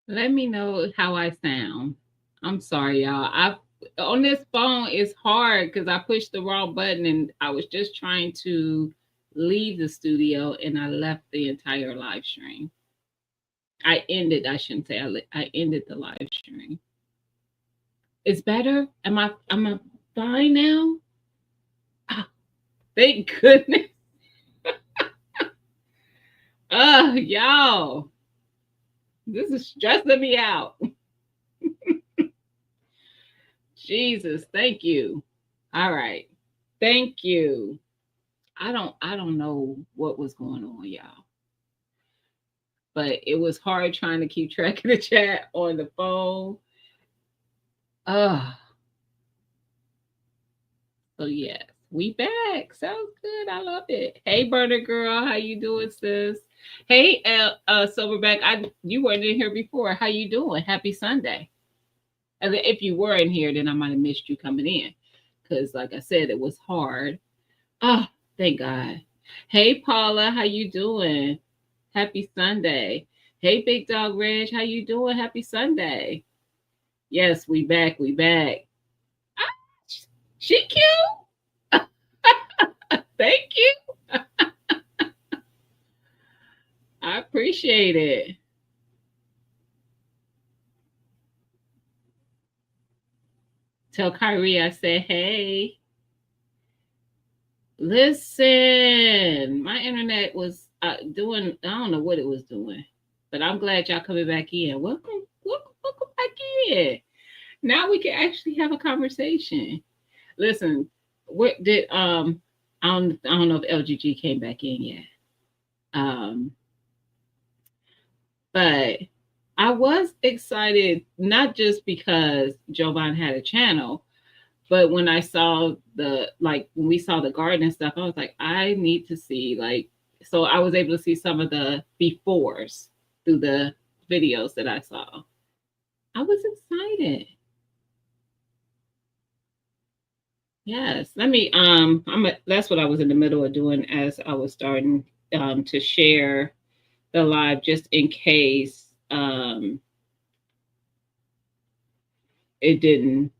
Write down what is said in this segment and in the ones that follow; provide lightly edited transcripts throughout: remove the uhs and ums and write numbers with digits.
Let me know how I sound. I'm sorry, y'all. I on this phone it's hard because I pushed the wrong button and I was just trying to leave the studio and I left the entire live stream. I shouldn't say I ended the live stream. It's better? Am I fine now? Ah, thank goodness. Y'all. This is stressing me out. Jesus, thank you. All right. Thank you. I don't know what was going on, y'all. But it was hard trying to keep track of the chat on the phone. Uh so yes, we back. Sounds good. I love it. Hey burner girl, how you doing, sis? Hey Silverback, I you weren't in here before. How you doing? Happy Sunday. And if you were in here, then I might have missed you coming in. Cause like I said, it was hard. Oh, thank God. Hey Paula, how you doing? Happy Sunday. Hey Big Dog Reg, how you doing? Happy Sunday. Yes, we back, we back. Ah, she cute. Thank you. I appreciate it. Tell Kyrie I said, hey, listen, my internet was doing, I don't know what it was doing, but I'm glad y'all coming back in. Welcome back in. Now we can actually have a conversation. Listen, what did I don't know if LGG came back in yet. Um, but I was excited not just because Jovan had a channel, but when I saw the like when we saw the garden and stuff, I was like, I need to see like so I was able to see some of the befores through the videos that I saw. I was excited. Yes. Let me that's what I was in the middle of doing as I was starting to share the live just in case it didn't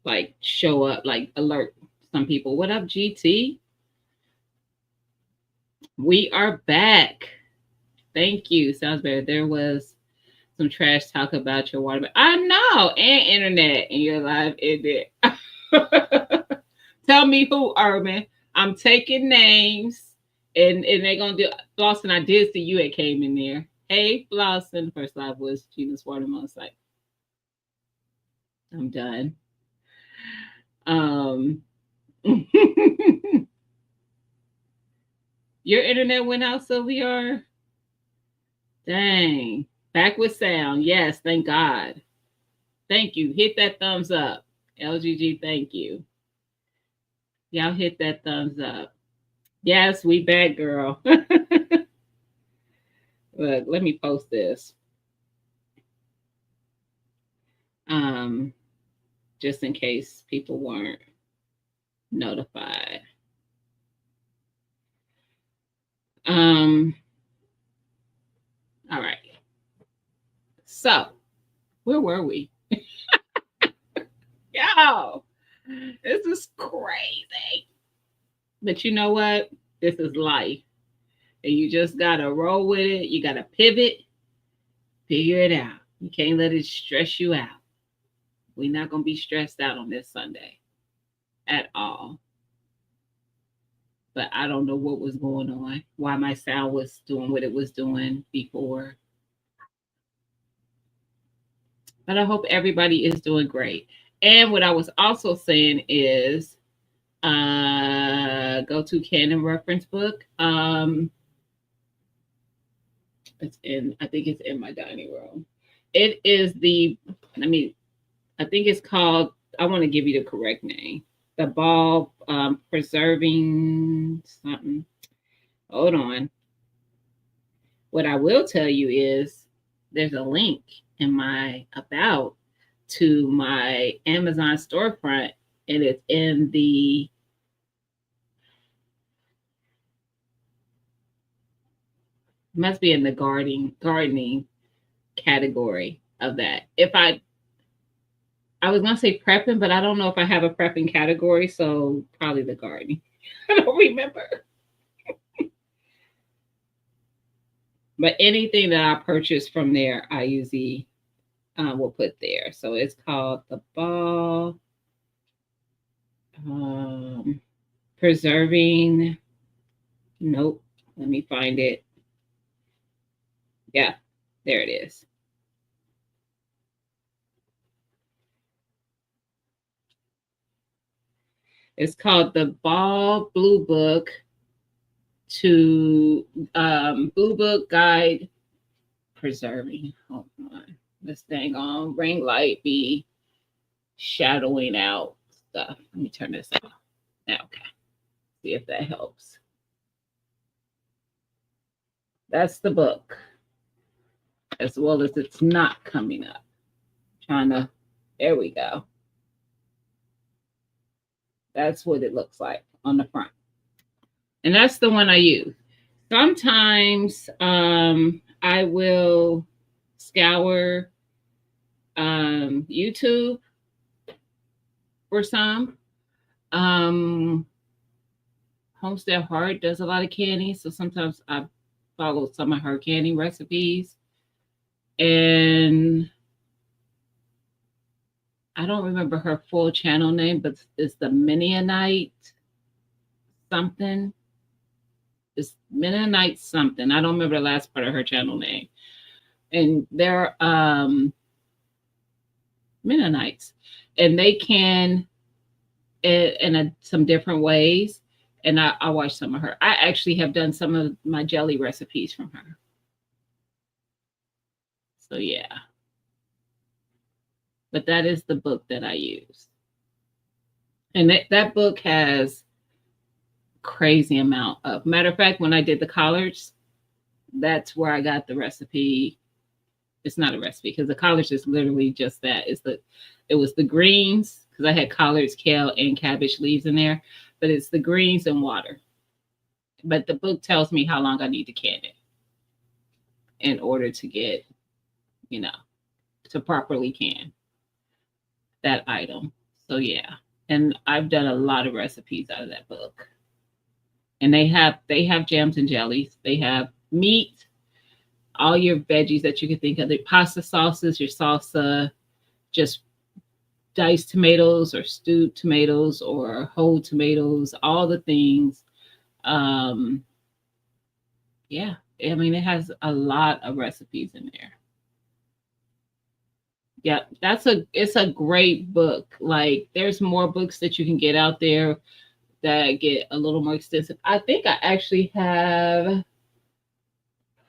like show up like alert some people. What up, GT? We are back. Thank you. Sounds better. There was some trash talk about your water. I know, and internet in your live ended. Tell me who, Urban. I'm taking names, and they're gonna do. Flossin, I did see you. It came in there. Hey, Flossin. First live was Gina's Watermelon site. I'm done. Um, your internet went out, Sylvia. Dang. Back with sound. Yes, thank God. Thank you. Hit that thumbs up. LGG, thank you. Y'all hit that thumbs up. Yes, we back, girl. Look, let me post this. Um, just in case people weren't notified. Um, all right. So, where were we? Yo, this is crazy. But you know what? This is life. And you just gotta roll with it. You gotta pivot, figure it out. You can't let it stress you out. We're not gonna be stressed out on this Sunday at all. But I don't know what was going on, why my sound was doing what it was doing before. But I hope everybody is doing great. And what I was also saying is go to Canon reference book. It's in I think it's in my dining room. It is the I mean I think it's called I want to give you the correct name. The ball preserving something. Hold on. What I will tell you is there's a link in my about to my Amazon storefront, and it's in the must be in the gardening category of that. If I was gonna say prepping, but I don't know if I have a prepping category, so probably the gardening. I don't remember. But anything that I purchase from there, I usually will put there. So it's called the Ball Preserving. Nope. Let me find it. Yeah, there it is. It's called the Ball Blue Book to Blue Book Guide Preserving. Hold on. This dang on ring light be shadowing out stuff. Let me turn this off. Okay. See if that helps. That's the book. As well as it's not coming up. Trying to, there we go. That's what it looks like on the front. And that's the one I use. Sometimes I will scour YouTube for some. Homestead Heart does a lot of candy, so sometimes I follow some of her candy recipes. And I don't remember her full channel name, but it's the Mennonite something. It's Mennonite something. I don't remember the last part of her channel name. And they're Mennonites, and they can in some different ways. And I watch some of her. I actually have done some of my jelly recipes from her. So yeah. But that is the book that I use. And that book has crazy amount of, matter of fact, when I did the collards, that's where I got the recipe. It's not a recipe because the collards is literally just that. It was the greens, because I had collards, kale, and cabbage leaves in there, but it's the greens and water. But the book tells me how long I need to can it in order to get, to properly can that item. So yeah. And I've done a lot of recipes out of that book. And they have jams and jellies. They have meat, all your veggies that you can think of, the pasta sauces, your salsa, just diced tomatoes or stewed tomatoes or whole tomatoes, all the things. Yeah, I mean, it has a lot of recipes in there. Yeah, it's a great book. Like, there's more books that you can get out there that get a little more extensive. I think I actually have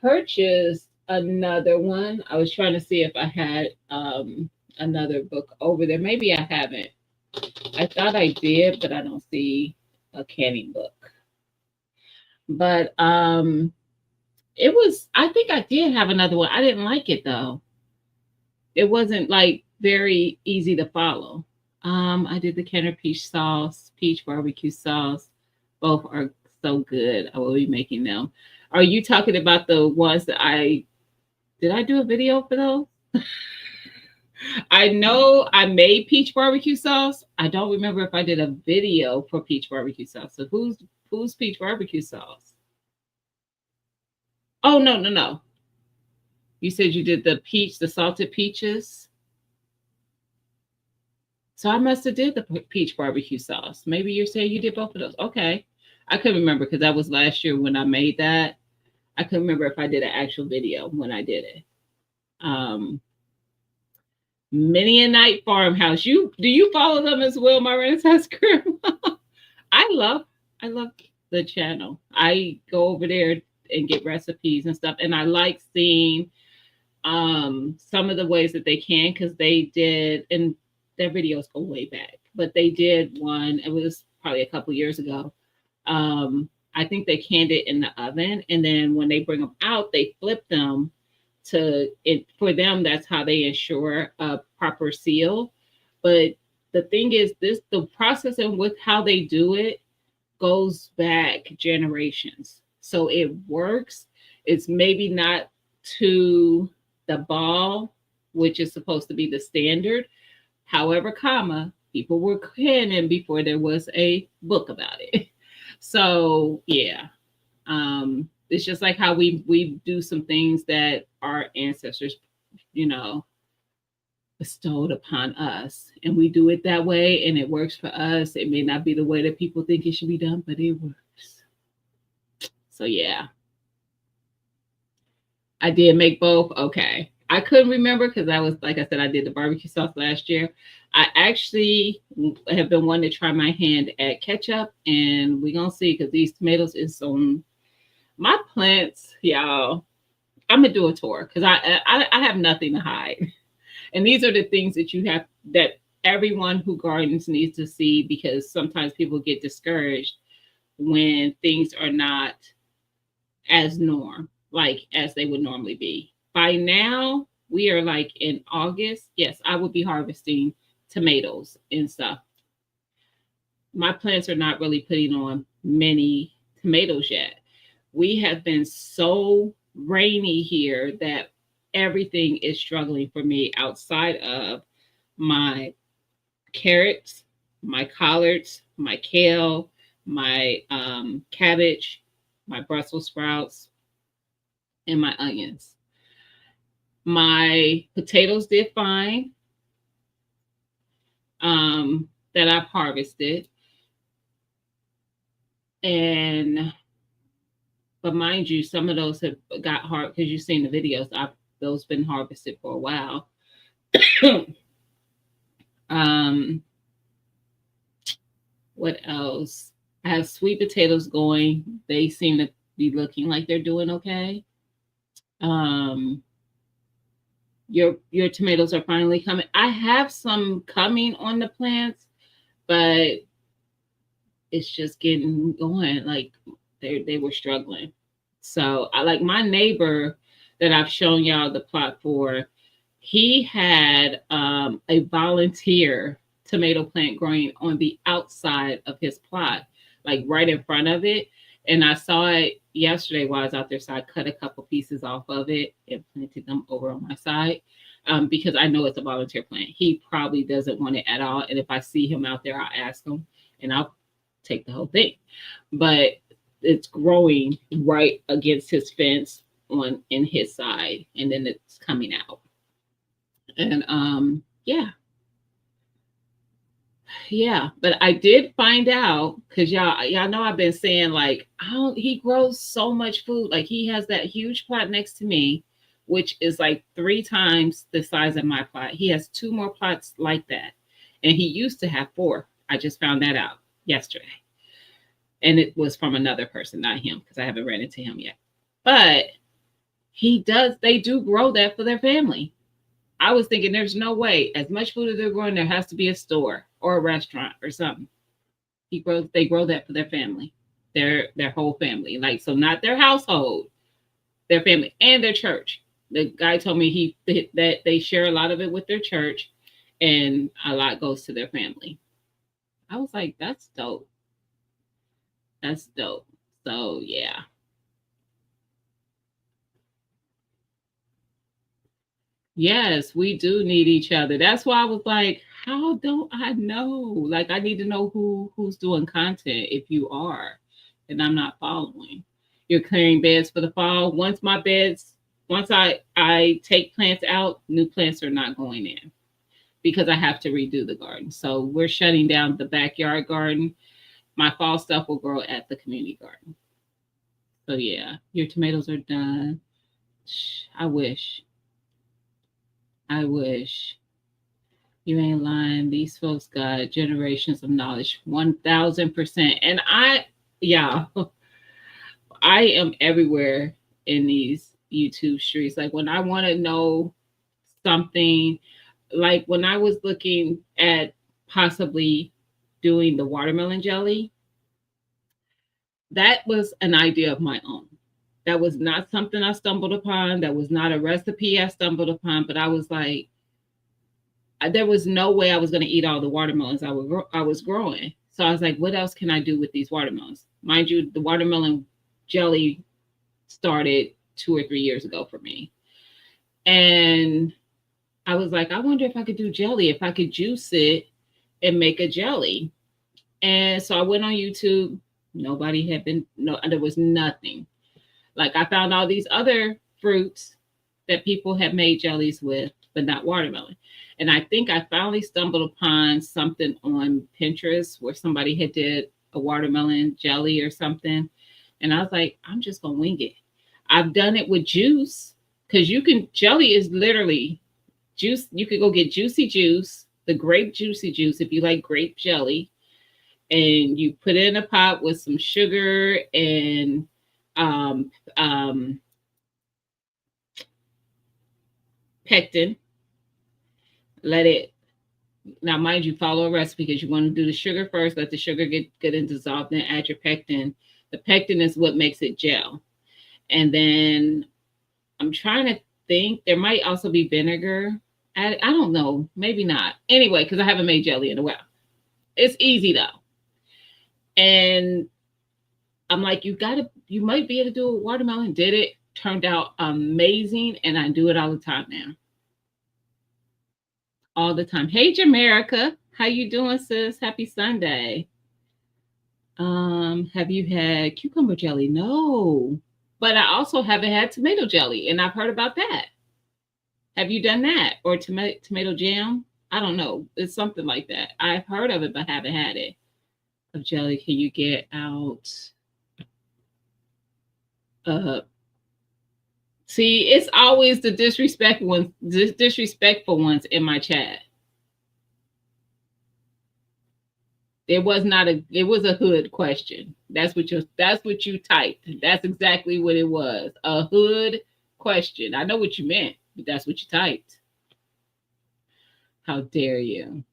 purchased another one. I was trying to see if I had another book over there. Maybe I haven't. I thought I did, but I don't see a canning book. But I think I did have another one. I didn't like it though. It wasn't like very easy to follow. I did the Kenner peach barbecue sauce. Both are so good. I will be making them. Are you talking about the ones that did I do a video for those? I know I made peach barbecue sauce. I don't remember if I did a video for peach barbecue sauce. So who's peach barbecue sauce? Oh, no. You said you did the salted peaches. So I must have did the peach barbecue sauce. Maybe you're saying you did both of those. Okay. I couldn't remember because that was last year when I made that. I couldn't remember if I did an actual video when I did it. Mennonite Farmhouse. Do you follow them as well, my Renaissance crew? I love the channel. I go over there and get recipes and stuff, and I like seeing some of the ways that they can, because they did, and their videos go way back, but they did one. It was probably a couple years ago. I think they canned it in the oven, and then when they bring them out, they flip them for them. That's how they ensure a proper seal. But the thing is, the process and with how they do it goes back generations, so it works. It's maybe not to the ball, which is supposed to be the standard. However, comma, people were canon before there was a book about it. So yeah, it's just like how we do some things that our ancestors, you know, bestowed upon us, and we do it that way, and it works for us. It may not be the way that people think it should be done, but it works. So yeah, I did make both. Okay. I couldn't remember because I was, like I said, I did the barbecue sauce last year. I actually have been wanting to try my hand at ketchup, and we're going to see because these tomatoes is on my plants, y'all. I'm going to do a tour because I have nothing to hide. And these are the things that you have that everyone who gardens needs to see, because sometimes people get discouraged when things are not as norm, like as they would normally be. By now, we are like in August. Yes, I would be harvesting tomatoes and stuff. My plants are not really putting on many tomatoes yet. We have been so rainy here that everything is struggling for me outside of my carrots, my collards, my kale, my cabbage, my Brussels sprouts, and my onions. My potatoes did fine, that I've harvested. And but mind you, some of those have got hard because you've seen the videos. Those been harvested for a while. um, what else? I have sweet potatoes going. They seem to be looking like they're doing okay. Um, your tomatoes are finally coming. I have some coming on the plants, but it's just getting going. Like they were struggling. So I like my neighbor that I've shown y'all the plot for. He had a volunteer tomato plant growing on the outside of his plot, like right in front of it. And I saw it yesterday while I was out there. So I cut a couple pieces off of it and planted them over on my side, because I know it's a volunteer plant. He probably doesn't want it at all. And if I see him out there, I'll ask him and I'll take the whole thing. But it's growing right against his fence on in his side, and then it's coming out. And yeah, but I did find out because y'all know I've been saying like, oh, he grows so much food. Like he has that huge plot next to me, which is like 3 times the size of my plot. He has 2 more plots like that, and he used to have 4. I just found that out yesterday, and it was from another person, not him, because I haven't ran into him yet. But they do grow that for their family. I was thinking there's no way, as much food as they're growing, there has to be a store or a restaurant or something. They grow that for their family, their whole family. Like, so not their household, their family and their church. The guy told me that they share a lot of it with their church, and a lot goes to their family. I was like, that's dope. That's dope. So yeah. Yes, we do need each other. That's why I was like, how don't I know? Like I need to know who's doing content if you are, and I'm not following. You're clearing beds for the fall. Once I take plants out, new plants are not going in because I have to redo the garden. So we're shutting down the backyard garden. My fall stuff will grow at the community garden. So yeah, your tomatoes are done. I wish. I wish. You ain't lying. These folks got generations of knowledge, 1000%. And yeah, I am everywhere in these YouTube streets. Like when I want to know something, like when I was looking at possibly doing the watermelon jelly, that was an idea of my own. That was not something I stumbled upon. That was not a recipe I stumbled upon. But I was like, there was no way I was going to eat all the watermelons I was growing. So I was like, what else can I do with these watermelons? Mind you, the watermelon jelly started 2 or 3 years ago for me. And I was like, I wonder if I could do jelly, if I could juice it and make a jelly. And so I went on YouTube. Nobody had been, no, there was nothing. Like I found all these other fruits that people have made jellies with, but not watermelon. And I think I finally stumbled upon something on Pinterest where somebody had did a watermelon jelly or something. And I was like, I'm just gonna wing it. I've done it with juice because you can jelly is literally juice. You could go get juicy juice, the grape juicy juice if you like grape jelly, and you put it in a pot with some sugar and um, um, pectin. Let it now, mind you, follow a recipe because you want to do the sugar first. Let the sugar get good and dissolved. Then add your pectin. The pectin is what makes it gel. And then I'm trying to think. There might also be vinegar. I don't know. Maybe not. Anyway, because I haven't made jelly in a while. It's easy though. And I'm like, you might be able to do a watermelon. Did it? Turned out amazing. And I do it all the time now. All the time. Hey, Jamaica. How you doing, sis? Happy Sunday. Have you had cucumber jelly? No. But I also haven't had tomato jelly, and I've heard about that. Have you done that? Or tomato jam? I don't know. It's something like that. I've heard of it, but haven't had it. Of jelly, can you get out? Uh, See, it's always the disrespectful ones in my chat. It was not a. It was a hood question. That's what you typed. That's exactly what it was. A hood question. I know what you meant, but that's what you typed. How dare you?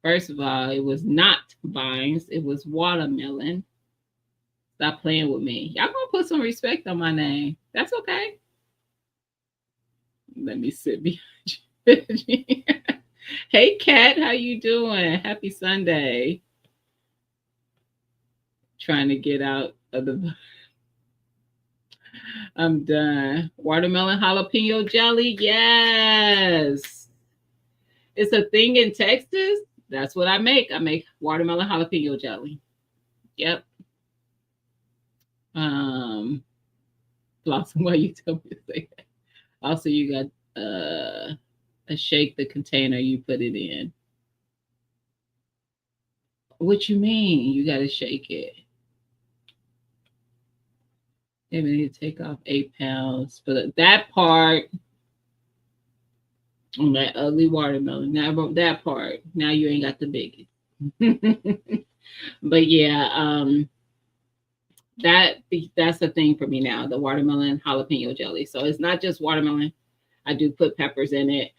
First of all, it was not vines. It was watermelon. Stop playing with me. Y'all gonna put some respect on my name. That's okay. Let me sit behind you. Hey, Kat, how you doing? Happy Sunday. Trying to get out of the. I'm done. Watermelon jalapeno jelly. Yes. It's a thing in Texas. That's what I make. I make watermelon jalapeno jelly. Yep. Blossom, why you tell me to say that? Also, you got a shake the container you put it in. What you mean? You got to shake it. Maybe need to take off 8 pounds. But that part on that ugly watermelon, that part. Now you ain't got the biggest. But yeah, that's the thing for me now. The watermelon jalapeno jelly. So it's not just watermelon. I do put peppers in it,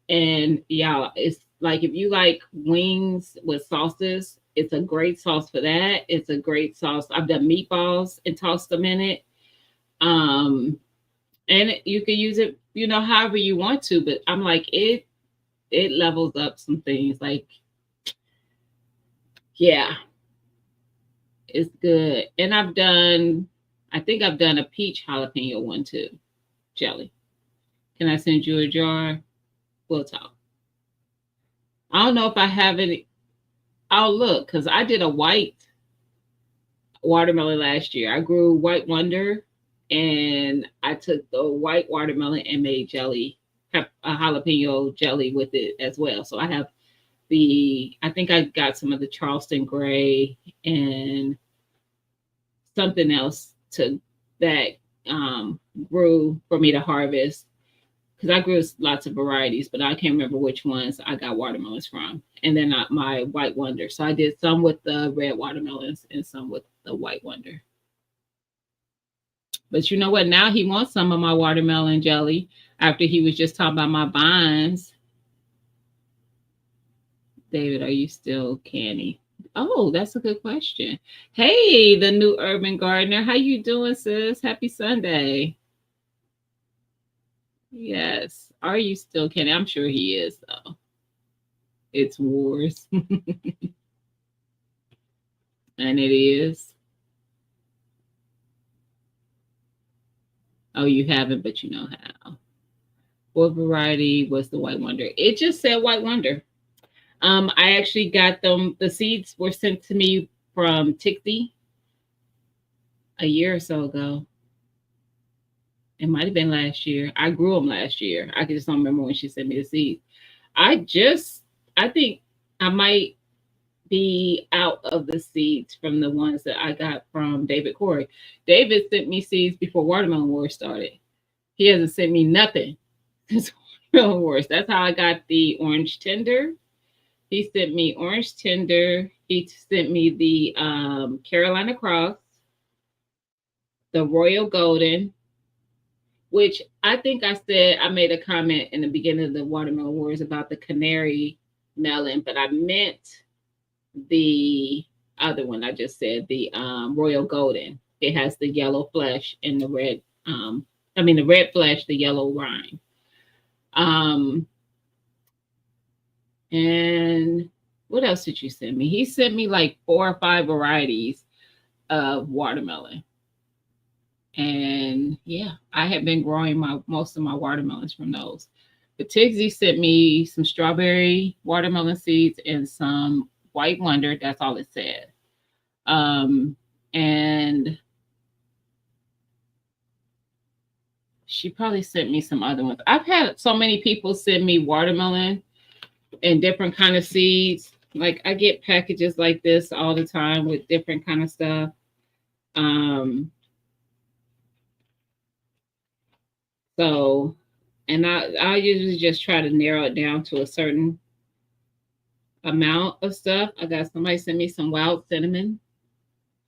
and yeah, it's like if you like wings with sauces, it's a great sauce for that. It's a great sauce. I've done meatballs and tossed them in it. And you can use it, however you want to, but I'm like, it levels up some things. Like, yeah, it's good. And I think I've done a peach jalapeno one too, jelly. Can I send you a jar? We'll talk. I don't know if I have any. I'll look because I did a white watermelon last year. I grew White Wonder, and I took the white watermelon and made jelly, a jalapeno jelly with it as well. So I have I think I got some of the Charleston Gray and something else that grew for me to harvest because I grew lots of varieties, but I can't remember which ones I got watermelons from. And then my White Wonder. So I did some with the red watermelons and some with the White Wonder. But you know what? Now he wants some of my watermelon jelly after he was just talking about my vines. David, are you still canny? Oh, that's a good question. Hey, the new urban gardener. How you doing, sis? Happy Sunday. Yes. Are you still canny? I'm sure he is, though. It's wars. And it is. Oh, you haven't, but you know how. What variety was the White Wonder? It just said White Wonder. I actually got them. The seeds were sent to me from Tixie a year or so ago. It might have been last year. I grew them last year. I just don't remember when she sent me the seeds. I think I might be out of the seeds from the ones that I got from David Corey. David sent me seeds before Watermelon Wars started. He hasn't sent me nothing since Watermelon Wars. That's how I got the Orange Tender. He sent me Orange Tender. He sent me the Carolina Cross, the Royal Golden, which I think I said I made a comment in the beginning of the Watermelon Wars about the Canary Melon, but I meant the other one I just said, the Royal Golden. It has the yellow flesh and the red, the red flesh, the yellow rind. And what else did you send me? He sent me like 4 or 5 varieties of watermelon. And yeah, I have been growing most of my watermelons from those. But Tigsy sent me some strawberry watermelon seeds and some White Wonder. That's all it said. And she probably sent me some other ones. I've had so many people send me watermelon and different kind of seeds. Like I get packages like this all the time with different kind of stuff. So, and I usually just try to narrow it down to a certain amount of stuff. I got somebody send me some wild cinnamon.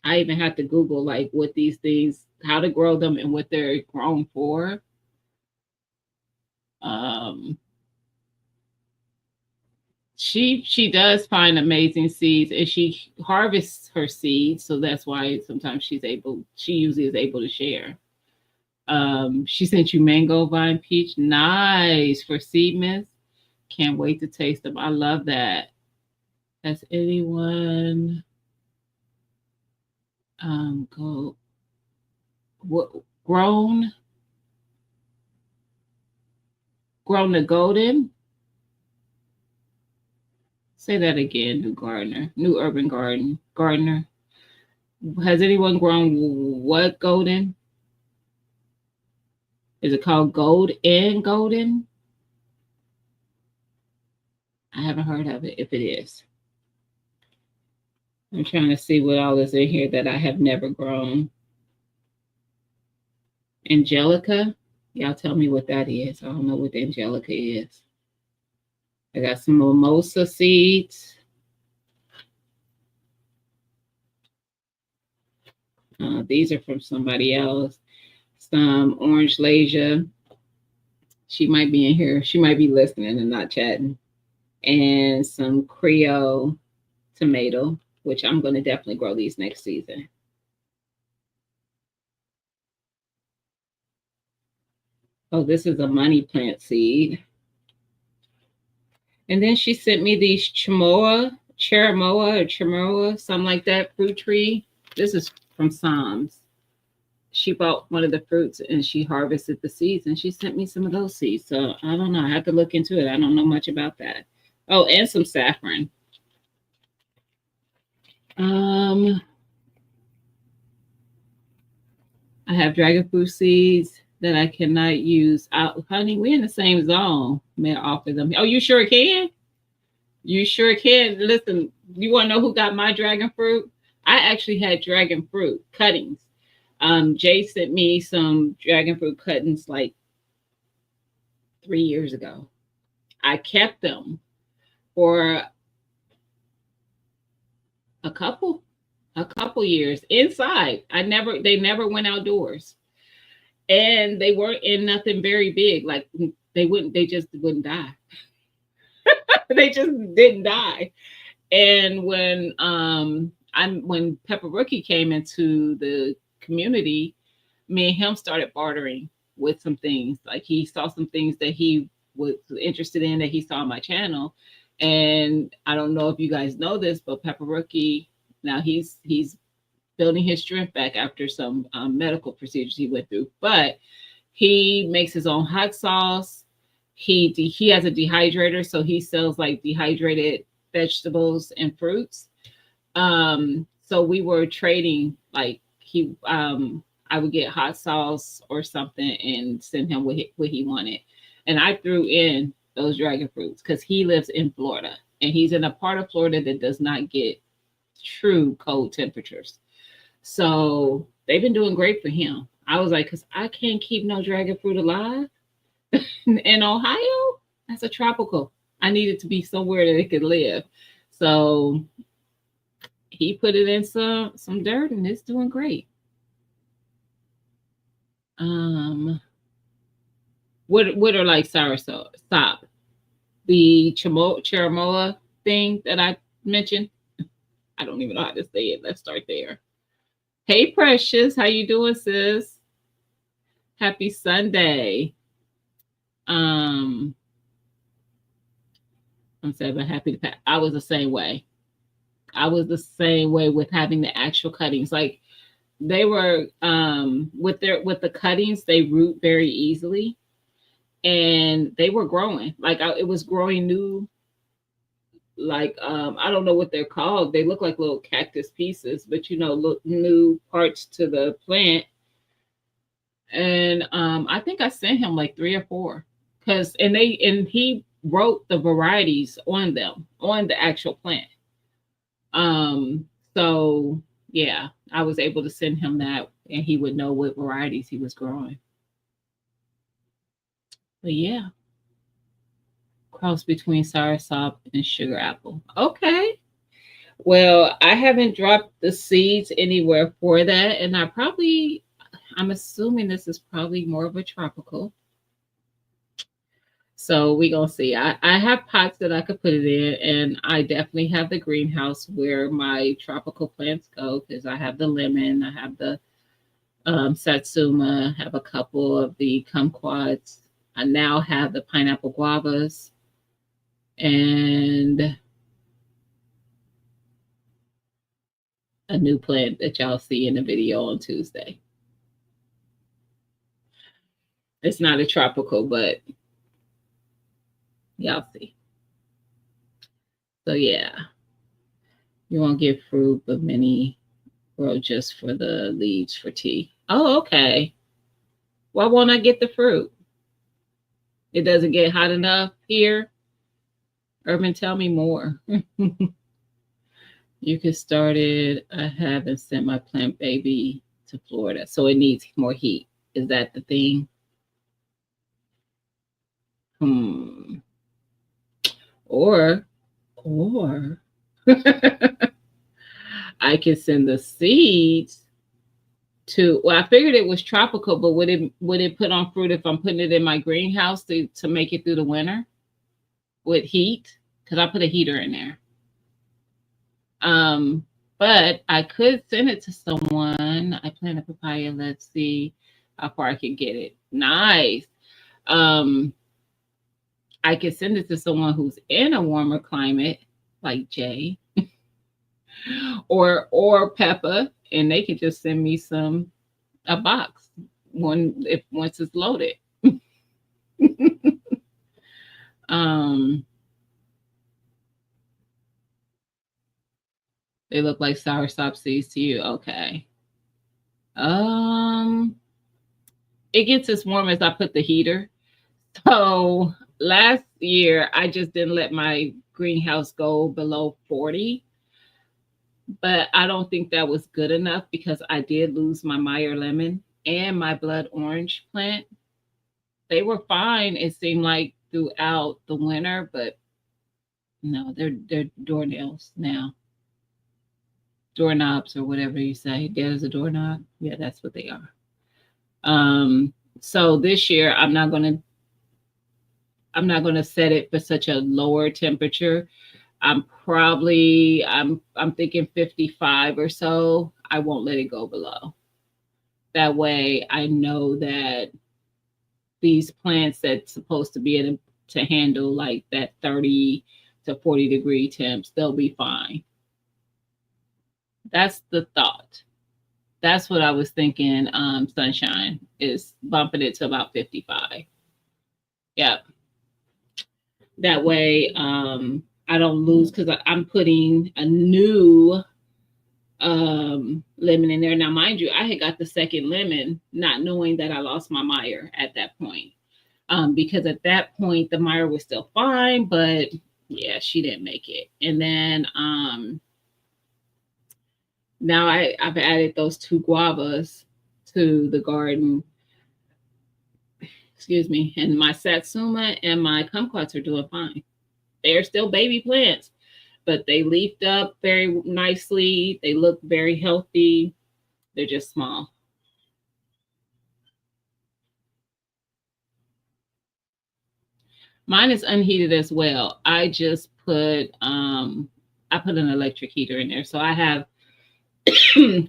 I even had to Google like what these things, how to grow them and what they're grown for. She does find amazing seeds and she harvests her seeds, so that's why sometimes she usually is able to share. She sent you mango vine peach. Nice for seed mist. Can't wait to taste them. I love that. Has anyone grown the golden? Say that again, New Urban Gardener. Has anyone grown what golden? Is it called Gold and Golden? I haven't heard of it, if it is. I'm trying to see what all is in here that I have never grown. Angelica? Y'all tell me what that is. I don't know what Angelica is. I got some mimosa seeds. These are from somebody else. Some orange lasia. She might be in here. She might be listening and not chatting. And some Creole tomato, which I'm going to definitely grow these next season. Oh, this is a money plant seed. And then she sent me these Cheramoa, something like that, fruit tree. This is from Psalms. She bought one of the fruits and she harvested the seeds and she sent me some of those seeds. So I don't know. I have to look into it. I don't know much about that. Oh, and some saffron. I have dragon fruit seeds that I cannot use. Honey, we're in the same zone. May I offer them? Oh, you sure can? You sure can. Listen, you want to know who got my dragon fruit? I actually had dragon fruit cuttings. Jay sent me some dragon fruit cuttings like 3 years ago. I kept them for a couple years inside. They never went outdoors. And they weren't in nothing very big. Like they just wouldn't die. They just didn't die. And when Pepper Rookie came into the community, me and him started bartering with some things. Like he saw some things that he was interested in that he saw on my channel. And I don't know if you guys know this, but Pepper Rookie, now he's building his strength back after some medical procedures he went through. But he makes his own hot sauce. he has a dehydrator, so he sells like dehydrated vegetables and fruits. So we were trading, like he I would get hot sauce or something and send him what he wanted. And I threw in those dragon fruits because he lives in Florida and he's in a part of Florida that does not get true cold temperatures. So they've been doing great for him. I was like, because I can't keep no dragon fruit alive in Ohio. That's a tropical. I need it to be somewhere that it could live. So he put it in some dirt and it's doing great. What are like soursop? Stop. The cheramoa thing that I mentioned. I don't even know how to say it. Let's start there. Hey Precious, how you doing, sis? Happy Sunday. Um I'm saying but happy to I was the same way. I was the same way with having the actual cuttings. Like they were with the cuttings, they root very easily and they were growing. Like it was growing new, like I don't know what they're called. They look like little cactus pieces, but look new parts to the plant. And I think I sent him like 3 or 4 because and he wrote the varieties on them on the actual plant. So yeah, I was able to send him that and he would know what varieties he was growing. But yeah, cross between soursop and sugar apple. Okay. Well, I haven't dropped the seeds anywhere for that. And I'm assuming this is probably more of a tropical. So we gonna see. I have pots that I could put it in, and I definitely have the greenhouse where my tropical plants go because I have the lemon, I have the satsuma, I have a couple of the kumquats. I now have the pineapple guavas, and a new plant that y'all see in the video on Tuesday. It's not a tropical, but y'all see. So yeah, you won't get fruit, but many grow just for the leaves for tea. Oh, okay. Why won't I get the fruit? It doesn't get hot enough here. Urban, tell me more. You could start it. I haven't sent my plant baby to Florida, so it needs more heat. Is that the thing? Or I could send the seeds to. Well, I figured it was tropical, but would it put on fruit if I'm putting it in my greenhouse to make it through the winter with heat? Because I put a heater in there. But I could send it to someone. I plant a papaya. Let's see how far I can get it. Nice. Um, I could send it to someone who's in a warmer climate, like Jay or Peppa, and they could just send me a box once it's loaded. They look like soursop seeds to you. Okay. It gets as warm as I put the heater. So last year I just didn't let my greenhouse go below 40. But I don't think that was good enough because I did lose my Meyer lemon and my blood orange plant. They were fine, it seemed like, throughout the winter, but no, they're doornails now. Doorknobs or whatever you say. There's a doorknob. Yeah, that's what they are. So this year I'm not gonna set it for such a lower temperature. I'm thinking 55 or so. I won't let it go below. That way I know that these plants that's supposed to be able to handle like that 30 to 40 degree temps, they'll be fine. That's the thought. That's what I was thinking. Sunshine is bumping it to about 55. Yep. That way, I don't lose because I'm putting a new lemon in there. Now, mind you, I had got the second lemon, not knowing that I lost my Meyer at that point. Because at that point the Meyer was still fine, but yeah, she didn't make it. And then now I've added those two guavas to the garden. Excuse me. And my satsuma and my kumquats are doing fine. They're still baby plants, but they leafed up very nicely. They look very healthy. They're just small. Mine is unheated as well. I put an electric heater in there. So I have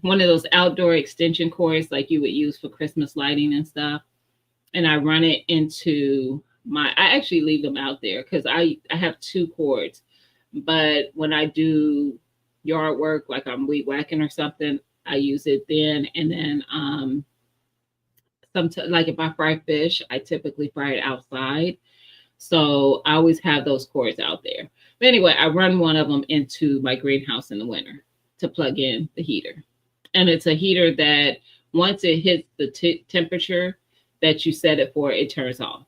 one of those outdoor extension cords like you would use for Christmas lighting and stuff. And I run it into I actually leave them out there because I have two cords. But when I do yard work, like I'm weed whacking or something, I use it then. And then sometimes, like if I fry fish, I typically fry it outside. So I always have those cords out there. But anyway, I run one of them into my greenhouse in the winter to plug in the heater. And it's a heater that once it hits the temperature that you set it for, it turns off.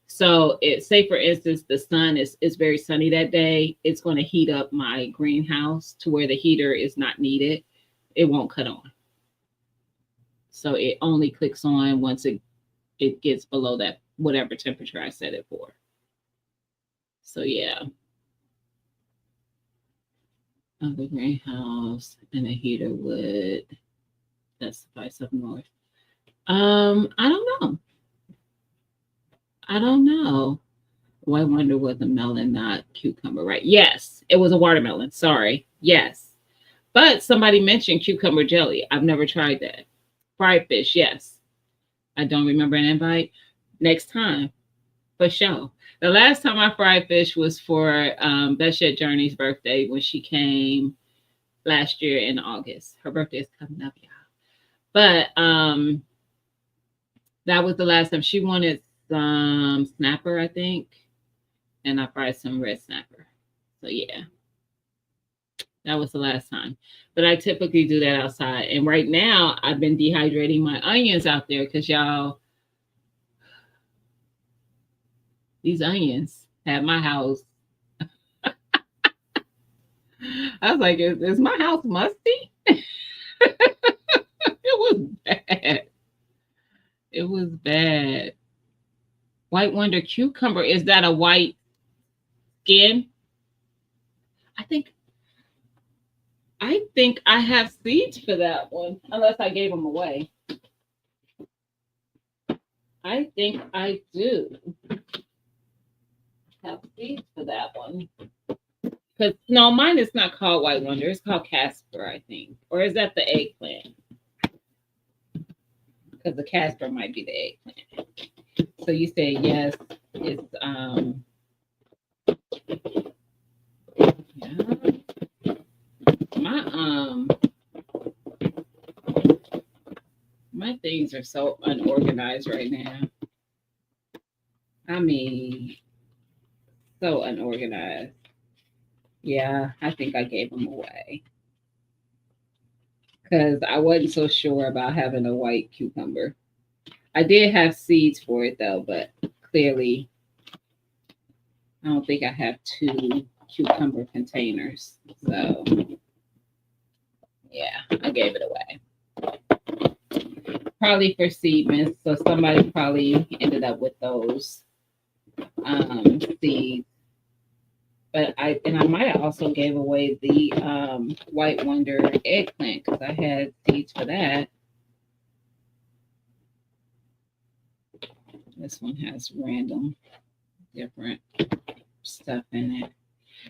So it say for instance, the sun is very sunny that day. It's going to heat up my greenhouse to where the heater is not needed. It won't cut on. So it only clicks on once it gets below that whatever temperature I set it for. So yeah. Of the greenhouse and a heater would suffice up north. I don't know. I don't know. Well, I wonder was a melon, not cucumber, right? Yes, it was a watermelon. Sorry. Yes. But somebody mentioned cucumber jelly. I've never tried that. Fried fish, yes. I don't remember an invite. Next time, for sure. The last time I fried fish was for Beshette Journey's birthday when she came last year in August. Her birthday is coming up, y'all. But that was the last time she wanted some snapper, I think. And I fried some red snapper. So yeah. That was the last time. But I typically do that outside. And right now I've been dehydrating my onions out there because y'all, these onions at my house. I was like, is my house musty? It was bad. It was bad. White Wonder cucumber. Is that a white skin? I think I have seeds for that one, unless I gave them away. I think I do have seeds for that one. Because no, mine is not called White Wonder. It's called Casper, I think. Or is that the eggplant? Because the Casper might be the eggplant. So you say yes, it's yeah. My things are so unorganized right now. I mean, so unorganized. Yeah, I think I gave them away because I wasn't so sure about having a white cucumber. I did have seeds for it though, but clearly I don't think I have two cucumber containers. So yeah, I gave it away. Probably for seedlings. So somebody probably ended up with those seeds. But I might have also gave away the White Wonder eggplant because I had seeds for that. This one has random different stuff in it.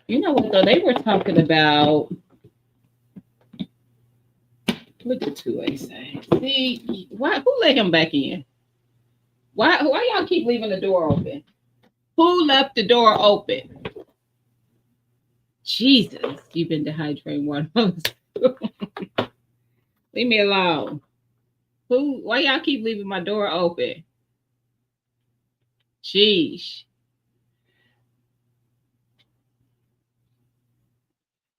You know what though? They were talking about, what did 2A say? See, who let him back in? Why y'all keep leaving the door open? Who left the door open? Jesus, you've been dehydrating water. Leave me alone. Why y'all keep leaving my door open? Sheesh.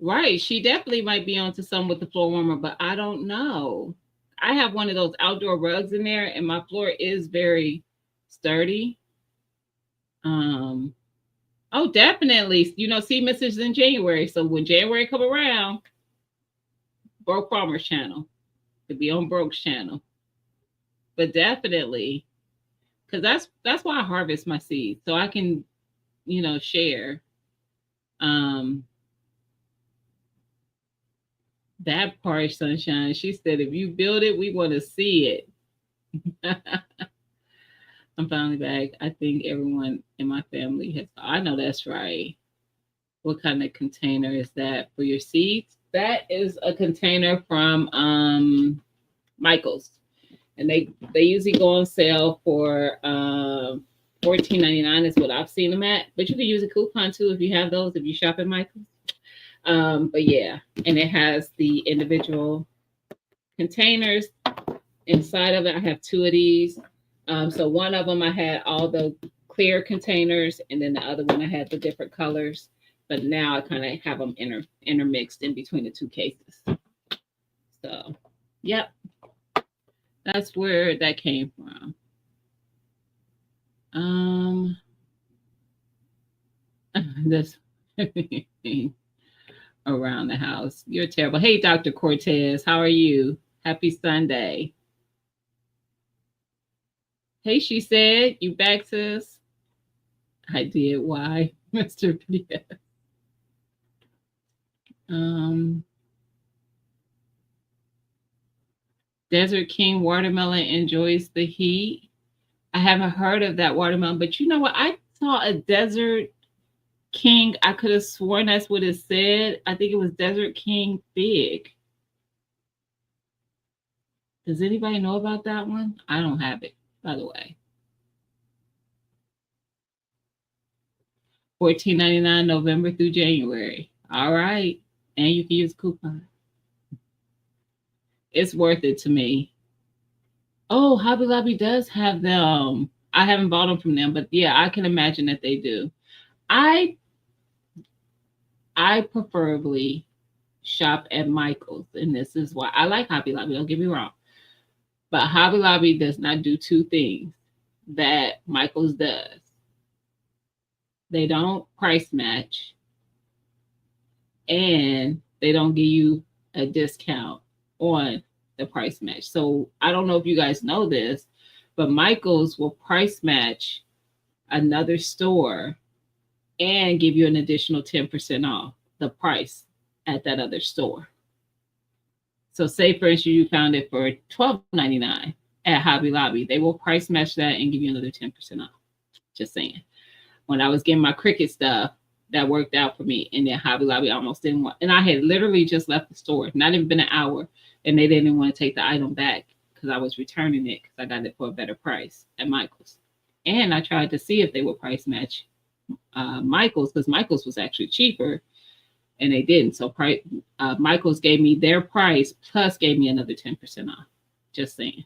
Right. She definitely might be onto some with the floor warmer, but I don't know. I have one of those outdoor rugs in there, and my floor is very sturdy. Um, oh, definitely. See Mrs. in January. So when January come around, Broke Farmers channel. To be on Broke's channel. But definitely, because that's why I harvest my seeds. So I can, share. Um that part, Sunshine. She said if you build it, we want to see it. I'm finally back. I think everyone in my family has. I know that's right. What kind of container is that for your seeds? That is a container from Michaels, and they usually go on sale for $14.99 is what I've seen them at. But you can use a coupon too if you have those if you shop at Michaels. But yeah, and it has the individual containers inside of it. I have two of these. So one of them I had all the clear containers, and then the other one I had the different colors. But now I kind of have them intermixed in between the two cases. So, yep, that's where that came from. This around the house. You're terrible. Hey, Dr. Cortez, how are you? Happy Sunday. Hey, she said, you back, sis? I did. Why, Mr. P? Um, Desert King watermelon enjoys the heat. I haven't heard of that watermelon, but you know what? I saw a Desert King. I could have sworn that's what it said. I think it was Desert King Fig. Does anybody know about that one? I don't have it, by the way. $14.99 November through January. All right. And you can use coupon. It's worth it to me. Oh, Hobby Lobby does have them. I haven't bought them from them, but yeah, I can imagine that they do. I preferably shop at Michael's, and this is why I like Hobby Lobby. Don't get me wrong, but Hobby Lobby does not do two things that Michael's does. They don't price match, and they don't give you a discount on the price match. So I don't know if you guys know this, but Michael's will price match another store and give you an additional 10% off the price at that other store. So say for instance you found it for $12.99 at Hobby Lobby, they will price match that and give you another 10% off. Just saying. When I was getting my Cricut stuff, that worked out for me. And then Hobby Lobby almost didn't want, and I had literally just left the store, not even been an hour, and they didn't want to take the item back because I was returning it because I got it for a better price at Michael's. And I tried to see if they would price match Michael's, because Michael's was actually cheaper, and they didn't. So Michael's gave me their price plus gave me another 10% off. Just saying.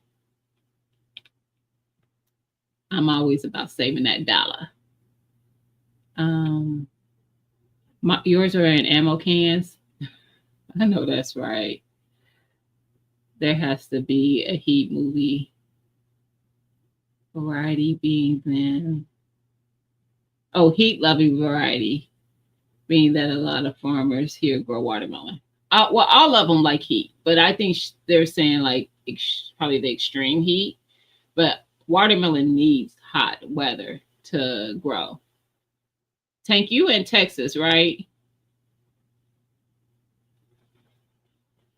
I'm always about saving that dollar. Yours are in ammo cans. I know that's right. There has to be a Heat movie variety being then. Oh, heat loving variety, being that a lot of farmers here grow watermelon. Well, all of them like heat, but I think they're saying like probably the extreme heat. But watermelon needs hot weather to grow. Tank, you in Texas, right?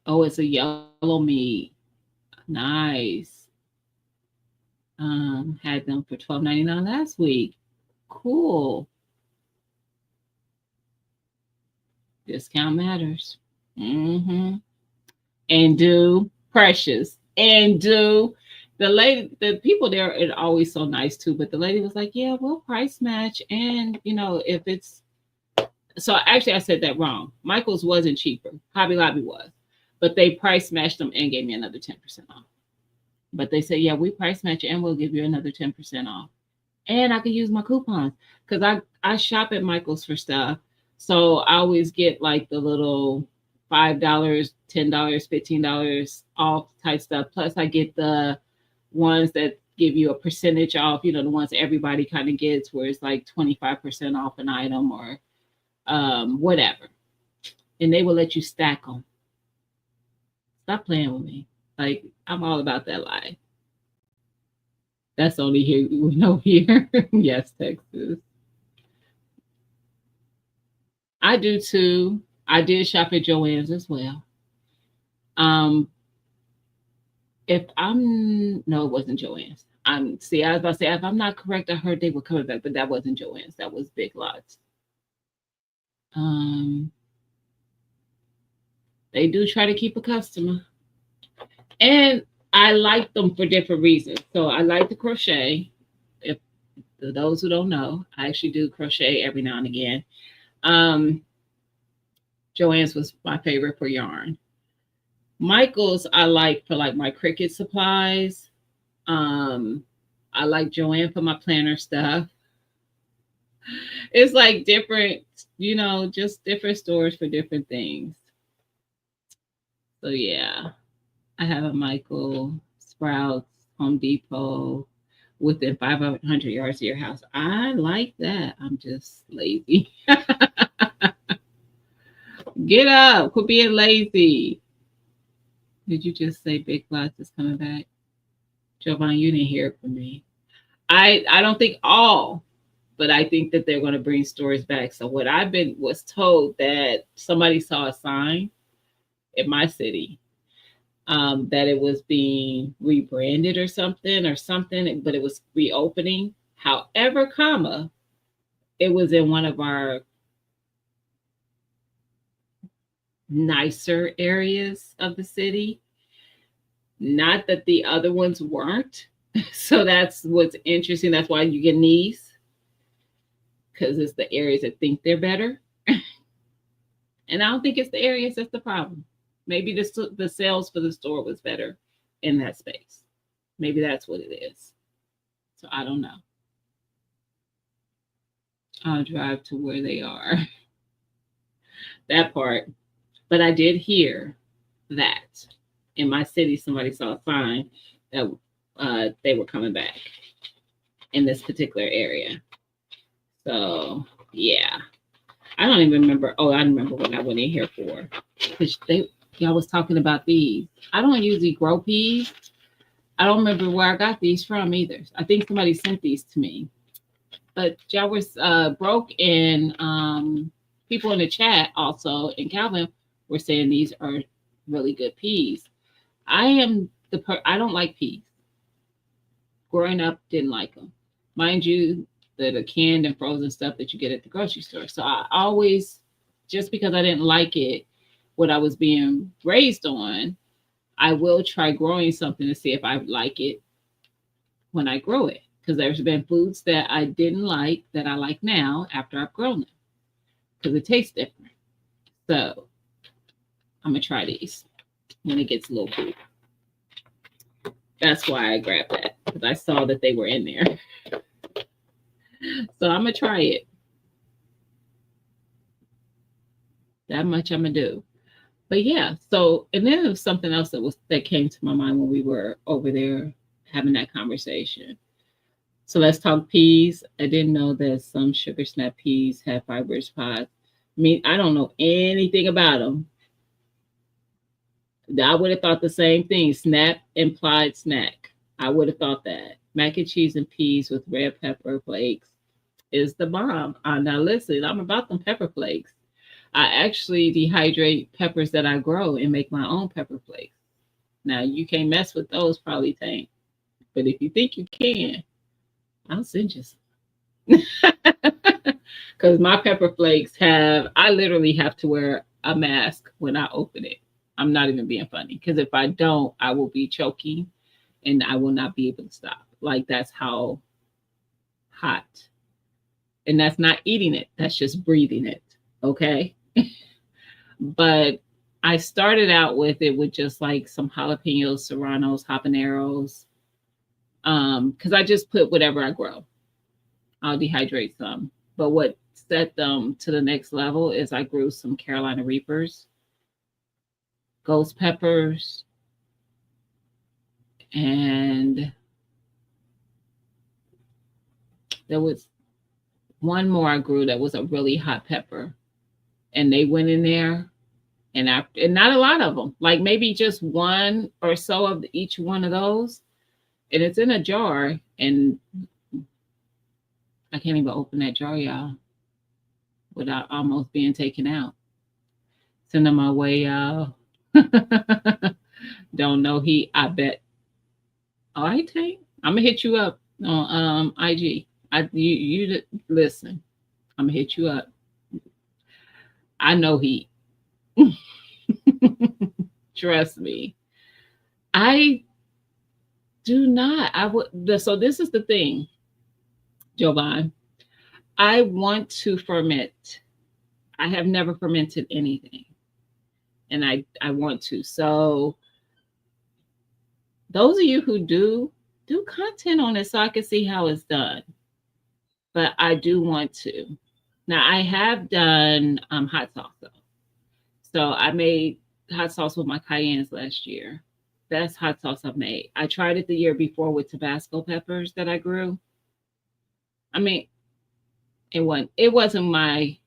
Oh, it's a yellow meat. Nice. Had them for $12.99 last week. Cool. Discount matters. Mm-hmm. And do Precious and do the people there are always so nice too. But the lady was like, "Yeah, we'll price match, and if it's." So actually, I said that wrong. Michael's wasn't cheaper. Hobby Lobby was, but they price matched them and gave me another 10% off. But they said, "Yeah, we price match and we'll give you another 10% off." And I could use my coupons because I shop at Michael's for stuff, So I always get like the little $5, $10, $15 off type stuff. Plus I get the ones that give you a percentage off, the ones everybody kind of gets where it's like 25% off an item or whatever. And they will let you stack them. Stop playing with me. Like, I'm all about that life. That's only here we know here. Yes, Texas. I do too. I did shop at Joann's as well. Um, if I'm no, it wasn't Joann's. I was about to say if I'm not correct, I heard they were coming back, but that wasn't Joann's. That was Big Lots. Um, they do try to keep a customer, and I like them for different reasons. So I like the crochet. If for those who don't know, I actually do crochet every now and again. Um, Joann's was my favorite for yarn. Michael's I like for like my Cricut supplies. Um, I like Joann for my planner stuff. It's like different, just different stores for different things. So yeah, I have a Michael, Sprouts, Home Depot within 500 yards of your house. I like that. I'm just lazy. Get up. Quit being lazy. Did you just say Big Lots is coming back? Jovan, you didn't hear it from me. I don't think all, but I think that they're going to bring stores back. So what I've been was told that somebody saw a sign in my city that it was being rebranded or something, but it was reopening. However, it was in one of our nicer areas of the city. Not that the other ones weren't. So that's what's interesting. That's why you get these, because it's the areas that think they're better. And I don't think it's the areas that's the problem. Maybe the sales for the store was better in that space. Maybe that's what it is. So I don't know. I'll drive to where they are. That part. But I did hear that in my city, somebody saw a sign that they were coming back in this particular area. So yeah, I don't even remember. Oh, I remember what I went in here for. Because y'all was talking about these. I don't usually grow peas. I don't remember where I got these from either. I think somebody sent these to me. But y'all was broke, and people in the chat also, and Calvin were saying these are really good peas. I don't like peas. Growing up, didn't like them. Mind you, the canned and frozen stuff that you get at the grocery store. So I always, just because I didn't like it, what I was being raised on, I will try growing something to see if I like it when I grow it. Because there's been foods that I didn't like that I like now after I've grown them. Because it tastes different. So I'm going to try these when it gets a little cool. That's why I grabbed that, because I saw that they were in there. So I'm going to try it. That much I'm going to do. But yeah, so, and then there was something else that came to my mind when we were over there having that conversation. So let's talk peas. I didn't know that some sugar snap peas have fibrous pods. I mean, I don't know anything about them. I would have thought the same thing. Snap implied snack. I would have thought that. Mac and cheese and peas with red pepper flakes is the bomb. Now listen, I'm about them pepper flakes. I actually dehydrate peppers that I grow and make my own pepper flakes. Now you can't mess with those, probably, Tank. But if you think you can, I'll send you some. Because my pepper flakes I literally have to wear a mask when I open it. I'm not even being funny. Because if I don't, I will be choking and I will not be able to stop. Like, that's how hot. And that's not eating it. That's just breathing it. Okay. But I started out with just like some jalapenos, serranos, habaneros. Because I just put whatever I grow. I'll dehydrate some. But what set them to the next level is I grew some Carolina Reapers, ghost peppers, and there was one more I grew that was a really hot pepper. And they went in there, and not a lot of them, like maybe just one or so of each one of those. And it's in a jar, and I can't even open that jar, y'all, without almost being taken out. Send them my way, y'all. Don't know he. I bet. All right, Tank. I'm gonna hit you up on IG. You listen. I'm gonna hit you up. I know he. Trust me. I do not. I would. So this is the thing, Jovan. I want to ferment. I have never fermented anything, and I want to. So those of you who do content on it, so I can see how it's done. But I do want to. Now I have done hot sauce though. So I made hot sauce with my cayennes last year. Best hot sauce I've made. I tried it the year before with Tabasco peppers that I grew. I mean, it wasn't my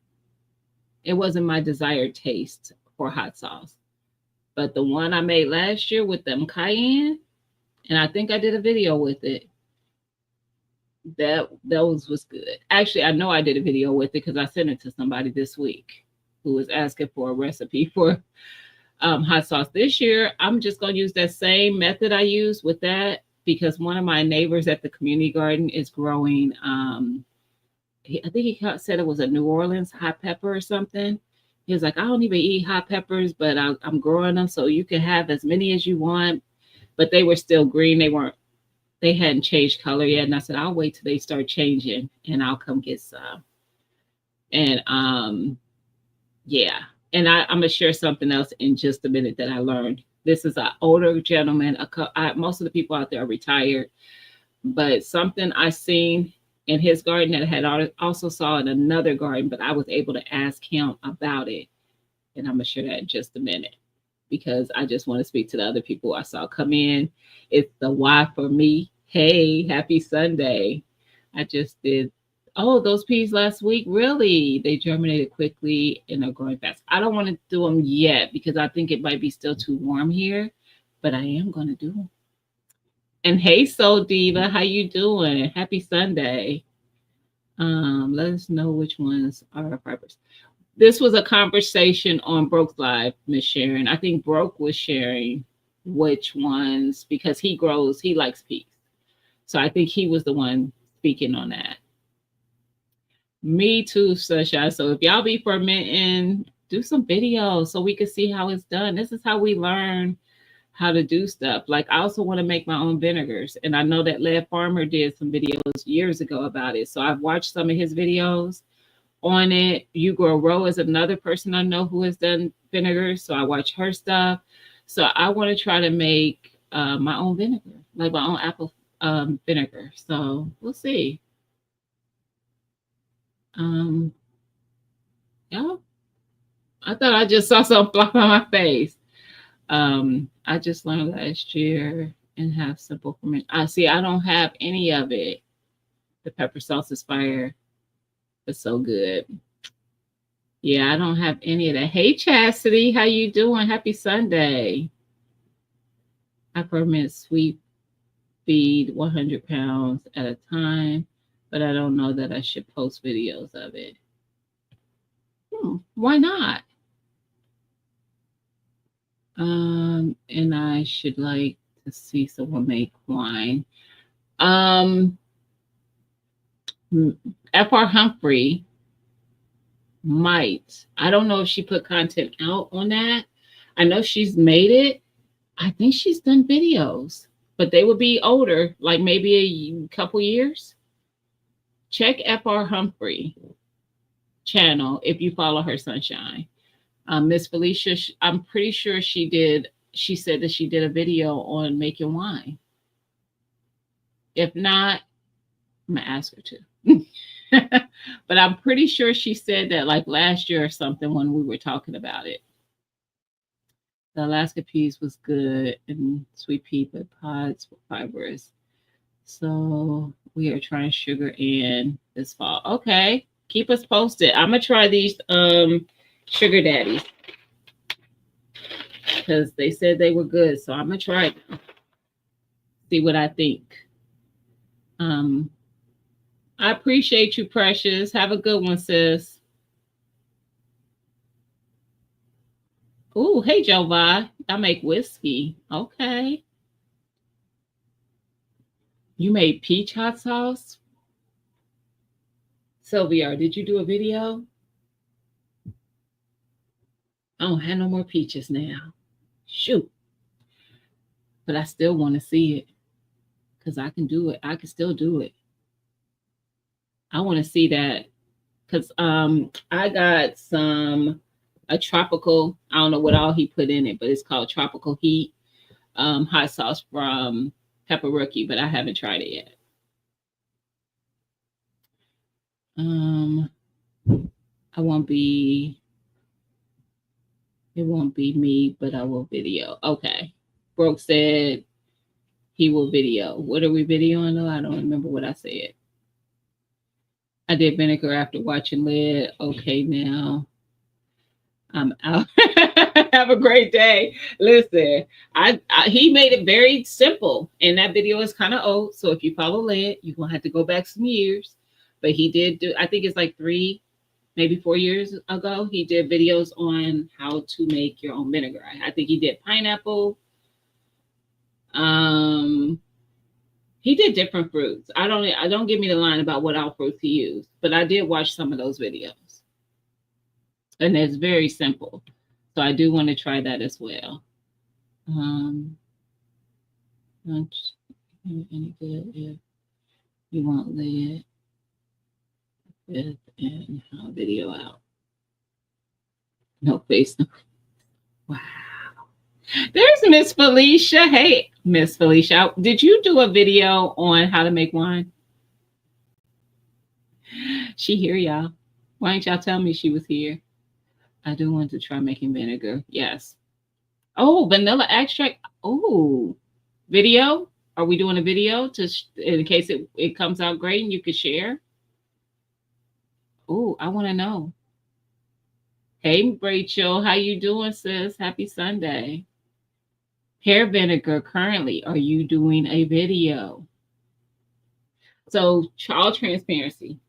desired taste for hot sauce. But the one I made last year with them cayenne, and I think I did a video with it. Those was good. Actually, I know I did a video with it because I sent it to somebody this week who was asking for a recipe for hot sauce. This year, I'm just going to use that same method I used with that because one of my neighbors at the community garden is growing. I think he said it was a New Orleans hot pepper or something. He was like, I don't even eat hot peppers, but I'm growing them so you can have as many as you want. But they were still green. They hadn't changed color yet. And I said, I'll wait till they start changing and I'll come get some. And yeah. And I'm going to share something else in just a minute that I learned. This is an older gentleman. Most of the people out there are retired. But something I seen in his garden that I had also saw in another garden, but I was able to ask him about it. And I'm going to share that in just a minute because I just want to speak to the other people I saw come in. It's the why for me. Hey, happy Sunday. I just did, those peas last week, really? They germinated quickly and are growing fast. I don't want to do them yet because I think it might be still too warm here, but I am going to do them. And hey, Soul Diva, how you doing? Happy Sunday. Let us know which ones are our purpose. This was a conversation on Broke's Live, Miss Sharon. I think Broke was sharing which ones because he likes peas. So I think he was the one speaking on that. Me too, Sunshine. So if y'all be fermenting, do some videos so we can see how it's done. This is how we learn how to do stuff. Like I also want to make my own vinegars. And I know that Led Farmer did some videos years ago about it. So I've watched some of his videos on it. You Grow Row is another person I know who has done vinegars. So I watch her stuff. So I want to try to make my own vinegar, like my own apple vinegar. So we'll see. Yeah. I thought I just saw something flop on my face. I just learned last year and have simple ferment. I don't have any of it. The pepper sauce is fire. It's so good. Yeah, I don't have any of that. Hey, Chastity, how you doing? Happy Sunday. I ferment sweet feed 100 pounds at a time, but I don't know that I should post videos of it. Why not? And I should like to see someone make wine. F.R. Humphrey might. I don't know if she put content out on that. I know she's made it. I think she's done videos, but they would be older, like maybe a couple years. Check F.R. Humphrey channel if you follow her, Sunshine. Miss Felicia, I'm pretty sure she said that she did a video on making wine. If not, I'm going to ask her to. But I'm pretty sure she said that like last year or something when we were talking about it. The Alaska peas was good and sweet pea, but pods were fibrous. So we are trying sugar in this fall. Okay. Keep us posted. I'm gonna try these sugar daddies because they said they were good. So I'm gonna try them. See what I think. Um I appreciate you, Precious. Have a good one, sis. Ooh, hey Jova. I make whiskey. Okay. You made peach hot sauce? Sylvia, did you do a video? I don't have no more peaches now. Shoot. But I still want to see it because I can do it. I can still do it. I want to see that because I got some a tropical. I don't know what all he put in it, but it's called Tropical Heat hot sauce from Pepper Rookie, but I haven't tried it yet. I won't be. It won't be me, but I will video. Okay. Brooke said he will video. What are we videoing though? I don't remember what I said. I did vinegar after watching Lid. Okay, now I'm out. Have a great day. Listen, he made it very simple, and that video is kind of old. So if you follow Lid, you're gonna have to go back some years. But he did do. I think it's like 3, maybe 4 years ago. He did videos on how to make your own vinegar. I think he did pineapple. He did different fruits. I don't give me the line about what all fruits he used, but I did watch some of those videos. And it's very simple. So I do want to try that as well. Lunch any good if you want Lid with and how video out. No face. No. Wow. There's Miss Felicia. Hey, Miss Felicia. Did you do a video on how to make wine? She here, y'all. Why didn't y'all tell me she was here? I do want to try making vinegar. Yes. Oh, vanilla extract. Oh, video. Are we doing a video to in case it comes out great and you could share? Oh, I want to know. Hey, Rachel, how you doing, sis? Happy Sunday. Hair vinegar. Currently, are you doing a video? So, all transparency.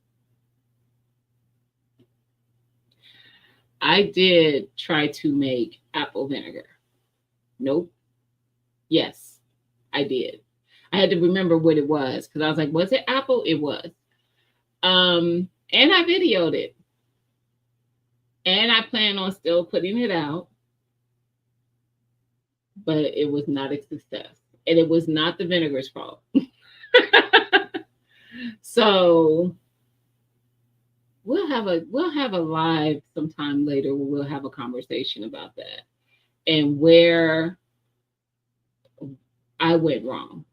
I did try to make apple vinegar. Nope. Yes, I did. I had to remember what it was because I was like, was it apple? It was. And I videoed it. And I plan on still putting it out. But it was not a success. And it was not the vinegar's fault. So we'll have a live sometime later where we'll have a conversation about that and where I went wrong.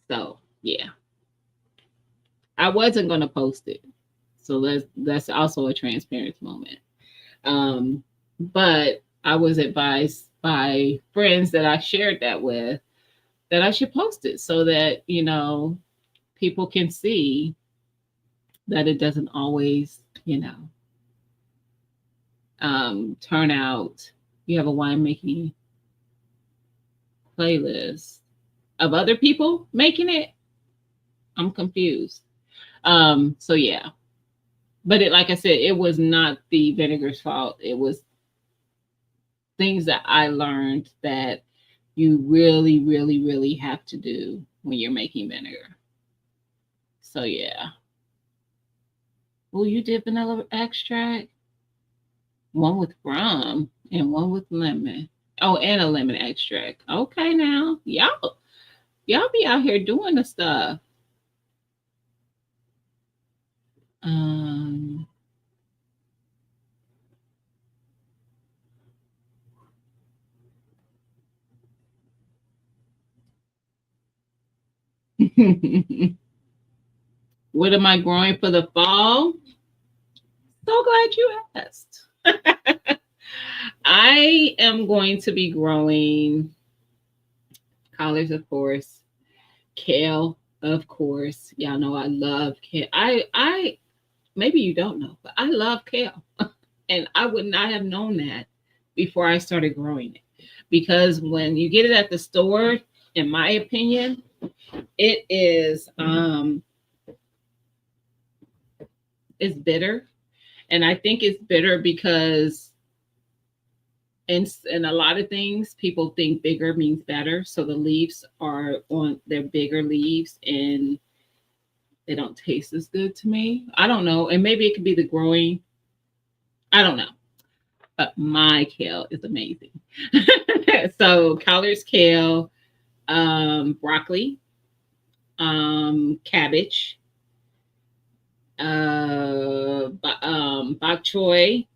So yeah. I wasn't gonna post it. So that's also a transparent moment. But I was advised by friends that I shared that with that I should post it so that, people can see that it doesn't always, turn out. You have a winemaking playlist of other people making it. I'm confused. So yeah. But like I said, it was not the vinegar's fault. It was things that I learned that you really, really, really have to do when you're making vinegar. So yeah. Oh, you did vanilla extract? One with rum and one with lemon. Oh, and a lemon extract. Okay, now y'all be out here doing the stuff. What am I growing for the fall? So glad you asked. I am going to be growing collards, of course, kale, of course. Y'all know I love kale. I maybe you don't know, but I love kale. And I would not have known that before I started growing it. Because when you get it at the store, in my opinion, it is it's bitter. And I think it's bitter because in a lot of things, people think bigger means better. So the leaves are on their bigger leaves and they don't taste as good to me. I don't know. And maybe it could be the growing. I don't know. But my kale is amazing. So collards, kale, broccoli, cabbage, bok choy.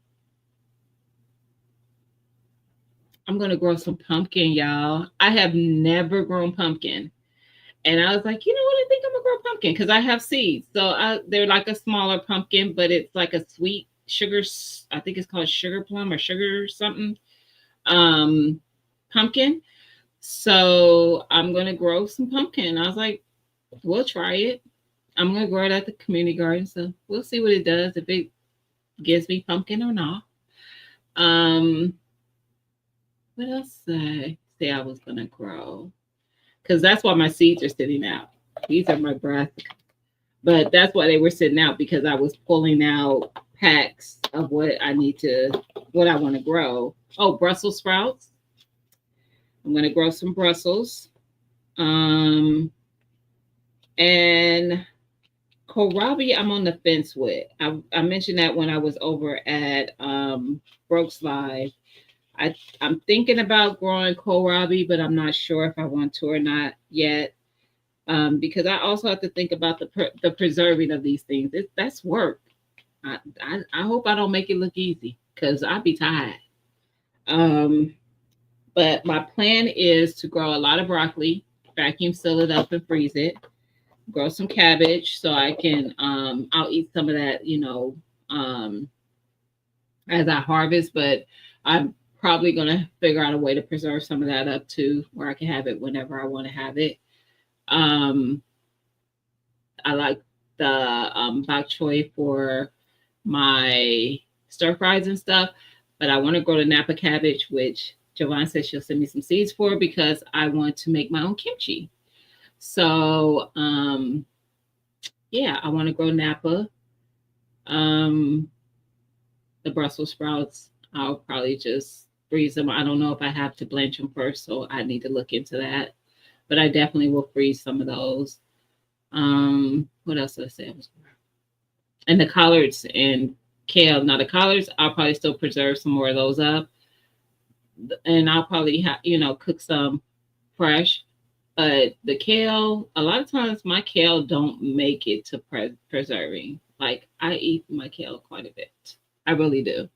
I'm gonna grow some pumpkin, y'all. I have never grown pumpkin, and I was like, you know what? I think I'm gonna grow pumpkin because I have seeds. So they're like a smaller pumpkin, but it's like a sweet sugar. I think it's called sugar plum or sugar something. Um, Pumpkin. So I'm gonna grow some pumpkin. I was like, we'll try it. I'm gonna grow it at the community garden, so we'll see what it does if it gives me pumpkin or not. Um, what else did I say I was gonna grow? Because that's why my seeds are sitting out. These are my breath, but that's why they were sitting out because I was pulling out packs of what I want to grow. Oh, Brussels sprouts. I'm gonna grow some Brussels. Um, and kohlrabi, I'm on the fence with. I mentioned that when I was over at Brooks Live. I'm thinking about growing kohlrabi, but I'm not sure if I want to or not yet. Because I also have to think about the preserving of these things. That's work. I hope I don't make it look easy because I'll be tired. Um, but my plan is to grow a lot of broccoli, vacuum seal it up and freeze it, grow some cabbage so I can I'll eat some of that, um as I harvest, but I'm probably gonna figure out a way to preserve some of that up too, where I can have it whenever I want to have it. Um I like the bok choy for my stir fries and stuff, but I want to grow the Napa cabbage, which Joanne says she'll send me some seeds for because I want to make my own kimchi. So yeah, I want to grow Napa. Um, the Brussels sprouts, I'll probably just freeze them. I don't know if I have to blanch them first, so I need to look into that. But I definitely will freeze some of those. What else did I say? And the collards and kale. Now the collards, I'll probably still preserve some more of those up, and I'll probably cook some fresh. But the kale, a lot of times my kale don't make it to preserving. Like I eat my kale quite a bit. I really do.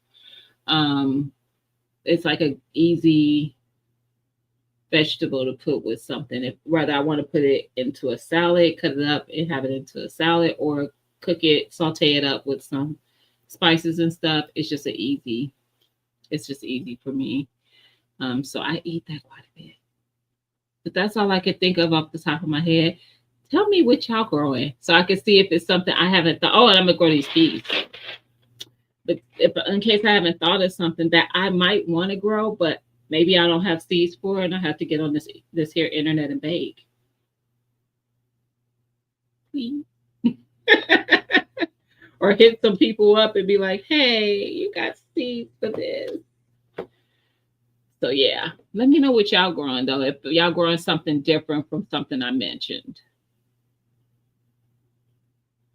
Um, it's like a easy vegetable to put with something. If whether I want to put it into a salad, cut it up and have it into a salad, or cook it, saute it up with some spices and stuff. It's just easy for me. So I eat that quite a bit. But that's all I could think of off the top of my head. Tell me what y'all growing so I can see if it's something I haven't thought. Oh, and I'm gonna grow these peas. But if in case I haven't thought of something that I might want to grow, but maybe I don't have seeds for, and I have to get on this here internet and bake. Please. Or hit some people up and be like, "Hey, you got seeds for this." So yeah, let me know what y'all growing though. If y'all growing something different from something I mentioned.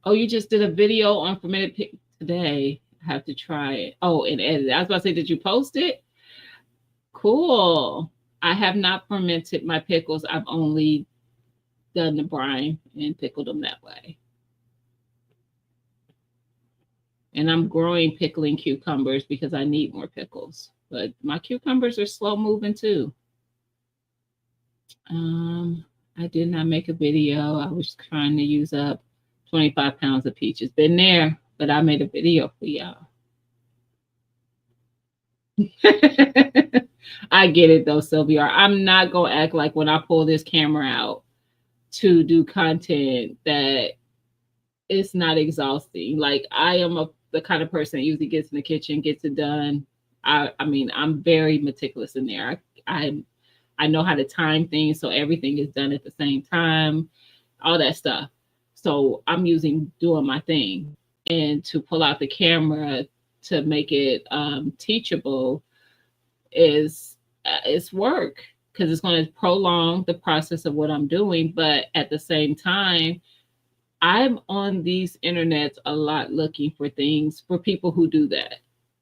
Oh, you just did a video on fermented pick today. I have to try it. Oh, and edit it. I was about to say, did you post it? Cool. I have not fermented my pickles. I've only done the brine and pickled them that way. And I'm growing pickling cucumbers because I need more pickles. But my cucumbers are slow moving too. I did not make a video. I was trying to use up 25 pounds of peaches. Been there, but I made a video for y'all. I get it though, Sylvia. I'm not gonna act like when I pull this camera out to do content that it's not exhausting. Like I am the kind of person that usually gets in the kitchen, gets it done. I mean, I'm very meticulous in there. I know how to time things so everything is done at the same time, all that stuff. So I'm using doing my thing, and to pull out the camera to make it teachable is it's work because it's going to prolong the process of what I'm doing. But at the same time, I'm on these internets a lot looking for things for people who do that.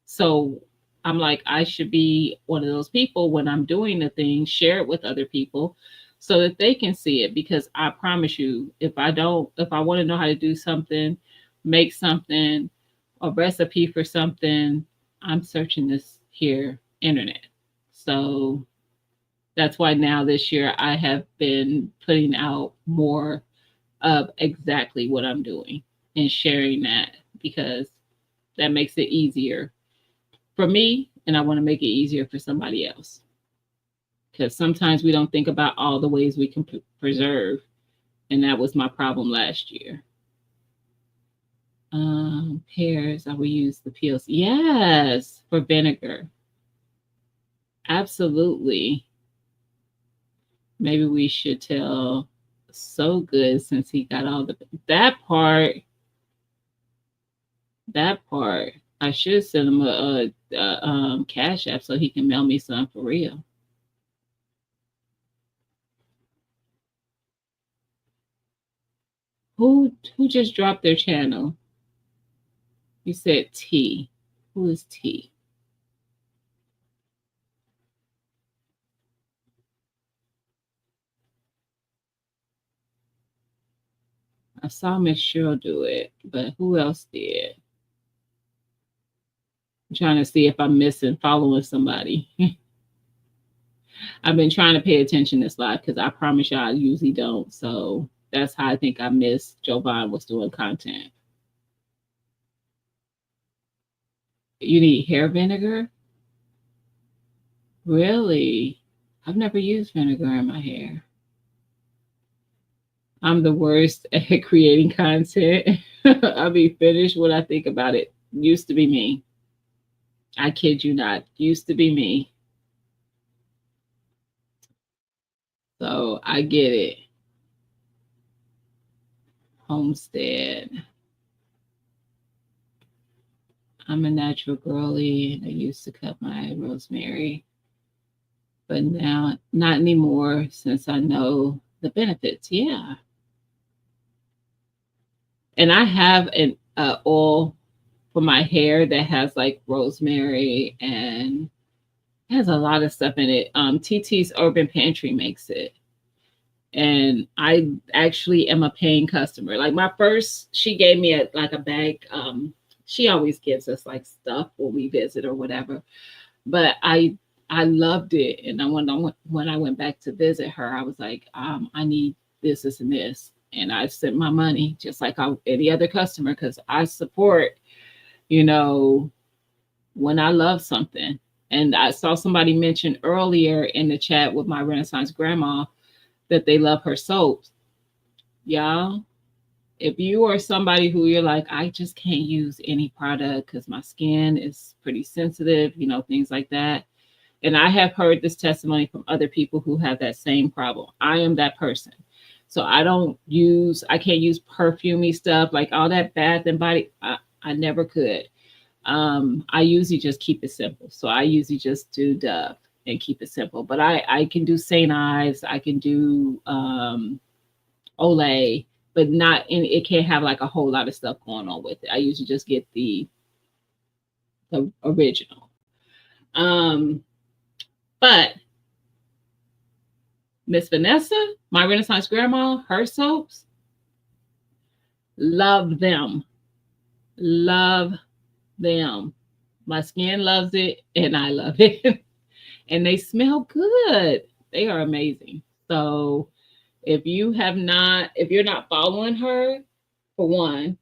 So I'm like, I should be one of those people when I'm doing the thing, share it with other people so that they can see it. Because I promise you, if I want to know how to do something, make something, a recipe for something, I'm searching this here internet. So that's why now this year I have been putting out more of exactly what I'm doing and sharing that because that makes it easier for me and I want to make it easier for somebody else. Because sometimes we don't think about all the ways we can preserve, and that was my problem last year. Pears, I will use the peels. Yes, for vinegar. Absolutely. Maybe we should tell So Good since he got all the that part. That part. I should send him a cash app so he can mail me some for real. Who just dropped their channel? You said T. Who is T? I saw Miss Cheryl do it, but who else did? I'm trying to see if I'm missing following somebody. I've been trying to pay attention this live because I promise y'all I usually don't. So that's how I think I missed Jovan was doing content. You need hair vinegar? Really? I've never used vinegar in my hair. I'm the worst at creating content. I'll be finished when I think about it. Used to be me. I kid you not. Used to be me. So I get it. Homestead. I'm a natural girly and I used to cut my rosemary, but now not anymore since I know the benefits. Yeah. And I have an oil for my hair that has like rosemary and has a lot of stuff in it. TT's Urban Pantry makes it. And I actually am a paying customer. Like my first, she gave me a bag. She always gives us like stuff when we visit or whatever. But I loved it, and when I went back to visit her, I was like, I need this, and this, and I sent my money just like any other customer because I support, you know, when I love something. And I saw somebody mention earlier in the chat with my Renaissance grandma that they love her soaps. Y'all, if you are somebody who you're like, I just can't use any product because my skin is pretty sensitive, things like that. And I have heard this testimony from other people who have that same problem. I am that person. So I can't use perfumey stuff like all that Bath and Body. I never could. I usually just keep it simple. So I usually just do Dove and keep it simple. But I can do St. Ives. I can do Olay, but it can't have like a whole lot of stuff going on with it. I usually just get the original. But Miss Vanessa, my Renaissance grandma, her soaps, love them. Love them. My skin loves it and I love it. And they smell good. They are amazing. So if you're not following her, For one,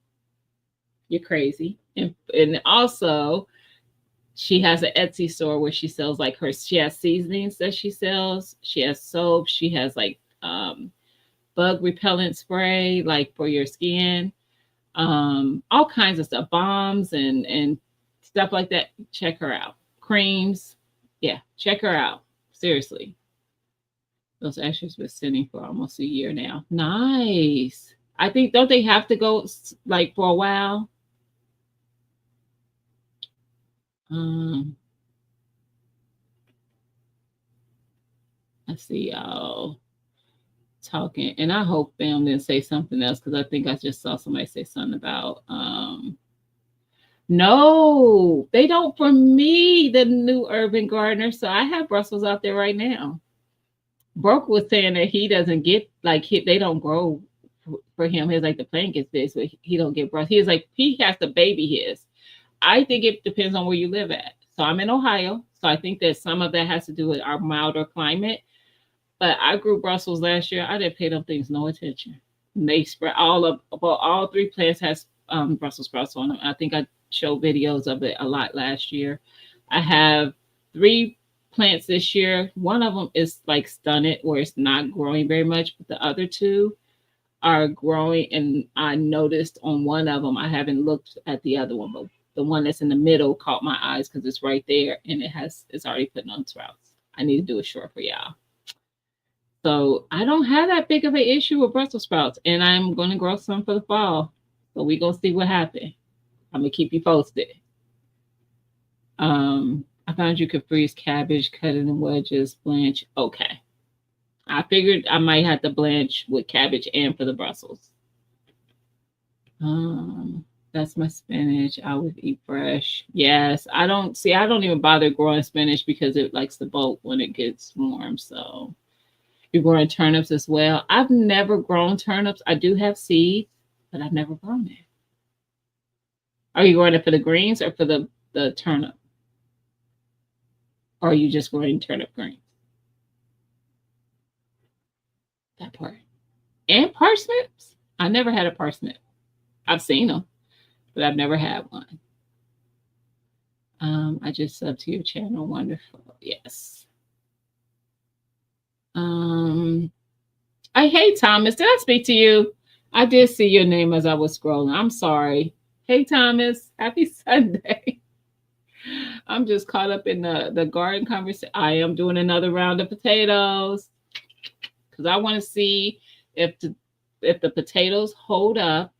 you're crazy. And also she has an Etsy store where she sells like she has seasonings that she sells. She has soap. She has like bug repellent spray, like for your skin, all kinds of stuff, bombs and stuff like that. Check her out. Creams. Yeah, check her out. Seriously. Those extras been sitting for almost a year now. Nice. I think don't they have to go like for a while? Um, I see y'all talking, and I hope Bam didn't say something else because I think I just saw somebody say something about no, they don't for me, the new urban gardener. So I have Brussels out there right now. Broke was saying that he doesn't get like they don't grow for him. He's like the plant gets this, but he don't get Brussels. He's like he has to baby his. I think it depends on where you live at. So I'm in Ohio, so I think that some of that has to do with our milder climate. But I grew Brussels last year. I didn't pay them things no attention. And they spread all three plants has Brussels sprouts on them. I think I showed videos of it a lot last year. I have three plants this year. One of them is like stunted, where it's not growing very much, but the other two are growing. And I noticed on one of them, I haven't looked at the other one, but the one that's in the middle caught my eyes because it's right there and it's already putting on sprouts. I need to do a short for y'all. So I don't have that big of an issue with Brussels sprouts, and I'm going to grow some for the fall. So we gonna see what happens. I'm gonna keep you posted. I found you could freeze cabbage, cut it in wedges, blanch. Okay, I figured I might have to blanch with cabbage and for the Brussels. That's my spinach. I would eat fresh. Yes, I don't even bother growing spinach because it likes to bolt when it gets warm. So you're growing turnips as well. I've never grown turnips. I do have seeds, but I've never grown it. Are you growing it for the greens or for the turnip? Or are you just growing turnip greens? That part. And parsnips? I never had a parsnip. I've seen them, but I've never had one. I just subbed to your channel. Wonderful. Yes. Hey Thomas, did I speak to you? I did see your name as I was scrolling. I'm sorry. Hey Thomas, happy Sunday. I'm just caught up in the garden conversation. I am doing another round of potatoes because I want to see if the potatoes hold up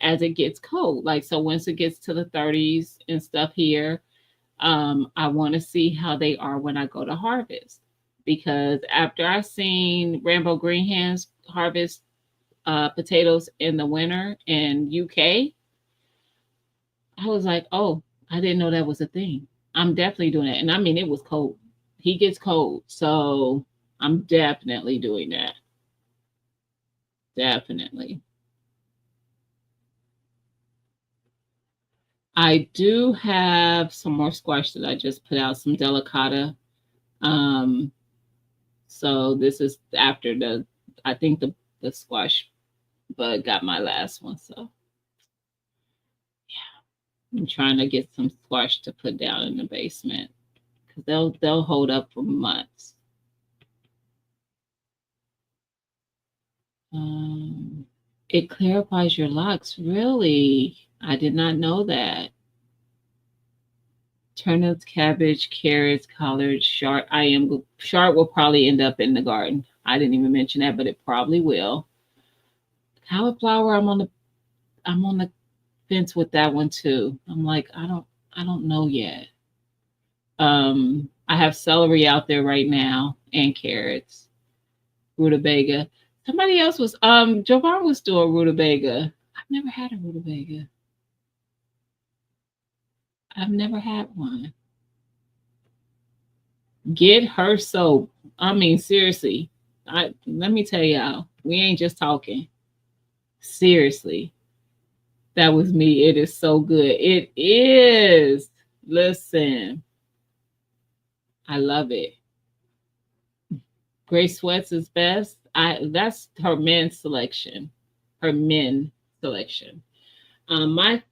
as it gets cold. Like so, once it gets to the 30s and stuff here, I want to see how they are when I go to harvest. Because after I seen Rambo Green Hands harvest potatoes in the winter in UK, I was like, oh, I didn't know that was a thing. I'm definitely doing that. And I mean, it was cold. He gets cold. So I'm definitely doing that. Definitely. I do have some more squash that I just put out, some delicata. So this is after I think the squash bug got my last one. So yeah, I'm trying to get some squash to put down in the basement because they'll hold up for months. It clarifies your locks. Really? I did not know that. Turnips, cabbage, carrots, collards, shart. Shart will probably end up in the garden. I didn't even mention that, but it probably will. Cauliflower, I'm on the fence with that one too. I'm like, I don't know yet. I have celery out there right now and carrots, rutabaga. Somebody else was Jovan was doing rutabaga. I've never had a rutabaga. I've never had one. Get her soap. I mean, seriously. Let me tell y'all, we ain't just talking. Seriously. That was me. It is so good. It is. Listen. I love it. Gray Sweats is best. That's her men's selection. Her men selection. My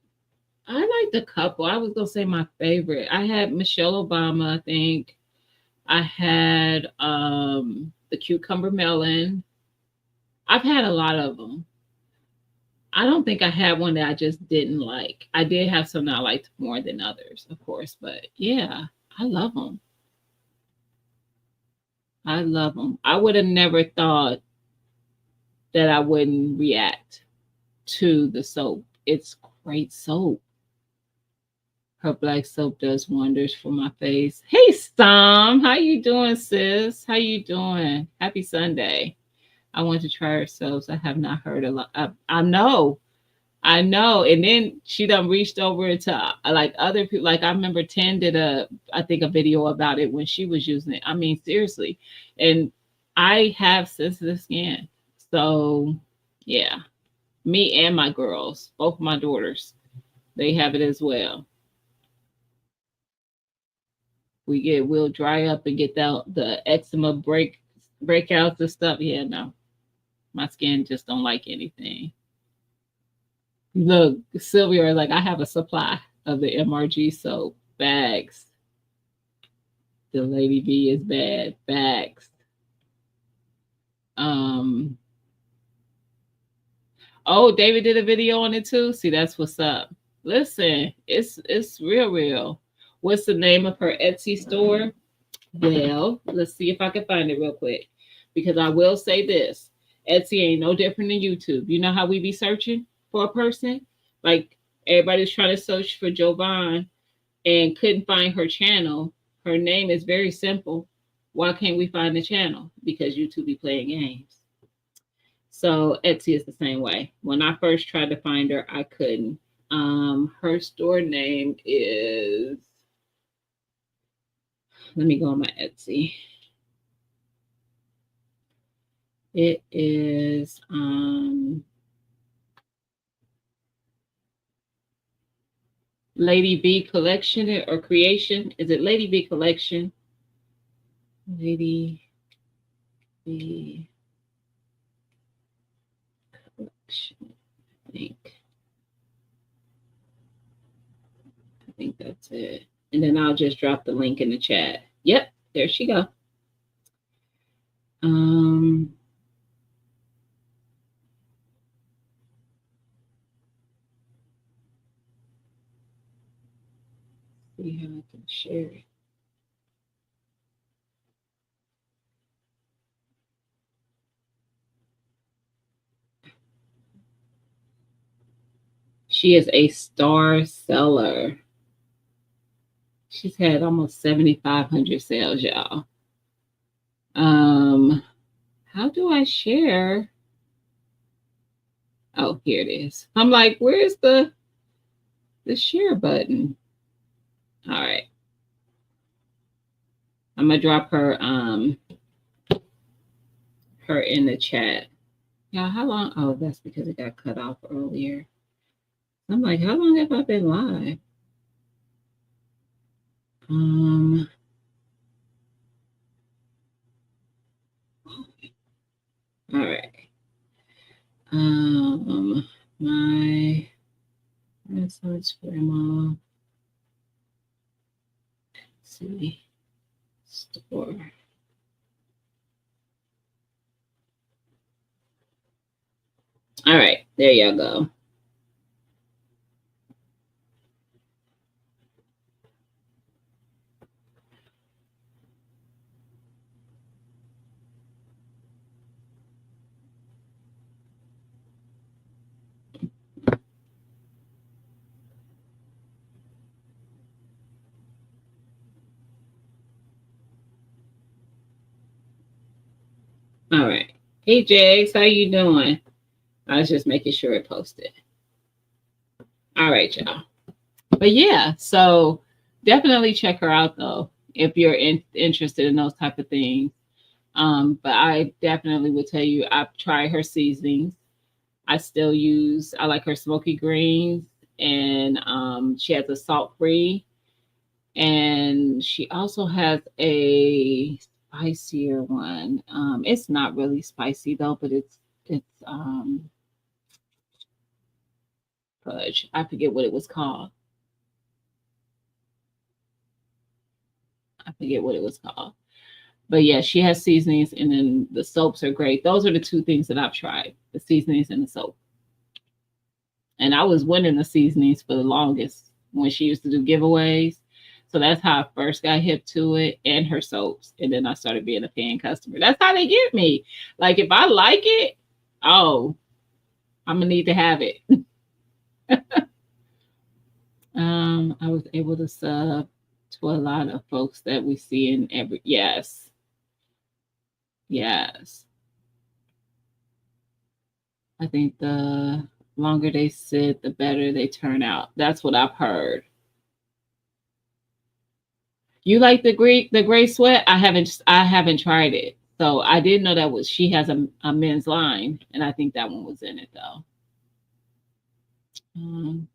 I liked a couple. I was gonna say my favorite. I had Michelle Obama, I think. I had the cucumber melon. I've had a lot of them. I don't think I had one that I just didn't like. I did have some that I liked more than others, of course, but yeah, I love them. I love them. I would have never thought that I wouldn't react to the soap. It's great soap. Her black soap does wonders for my face. Hey, Stom, how you doing, sis? How you doing? Happy Sunday. I want to try her soaps. I have not heard a lot. I know. I know. And then she done reached over to like other people. Like I remember Ten did I think a video about it when she was using it. I mean, seriously. And I have sensitive skin. So yeah. Me and my girls, both my daughters, they have it as well. We'll dry up and get the eczema breakouts and stuff. Yeah, no. My skin just don't like anything. Look, Sylvia is like, I have a supply of the MRG soap bags. The Lady B is bad. Bags. Um oh, David did a video on it too. See, that's what's up. Listen, it's real. What's the name of her Etsy store? Well, let's see if I can find it real quick. Because I will say this. Etsy ain't no different than YouTube. You know how we be searching for a person? Like everybody's trying to search for Jovan and couldn't find her channel. Her name is very simple. Why can't we find the channel? Because YouTube be playing games. So Etsy is the same way. When I first tried to find her, I couldn't. Her store name is, let me go on my Etsy. It is Lady B Collection or Creation. Is it Lady B Collection? Lady B Collection. I think that's it. And then I'll just drop the link in the chat. Yep, there she go. See how I can share it. She is a star seller. She's had almost 7,500 sales, y'all. How do I share? Oh, here it is. I'm like, where's the share button? All right. I'm gonna drop her in the chat. Yeah, how long? Oh, that's because it got cut off earlier. I'm like, how long have I been live? All right. My Renaissance Grandma. Let's see. Store. All right, there you go. All right. Hey, Jags, how you doing? I was just making sure it posted. All right, y'all. But yeah, so definitely check her out, though, if you're interested in those type of things. But I definitely would tell you, I've tried her seasonings. I like her smoky greens, and she has a salt-free. And she also has a spicier one. It's not really spicy though, but it's fudge. I forget what it was called. I forget what it was called. But yeah, she has seasonings, and then the soaps are great. Those are the two things that I've tried: the seasonings and the soap. And I was winning the seasonings for the longest when she used to do giveaways. So that's how I first got hip to it, and her soaps. And then I started being a paying customer. That's how they get me. Like if I like it, oh, I'm gonna need to have it. I was able to sub to a lot of folks that we see in every yes. Yes. I think the longer they sit, the better they turn out. That's what I've heard. You like the gray sweat? I haven't tried it. So I didn't know that was she has a men's line, and I think that one was in it though. Um,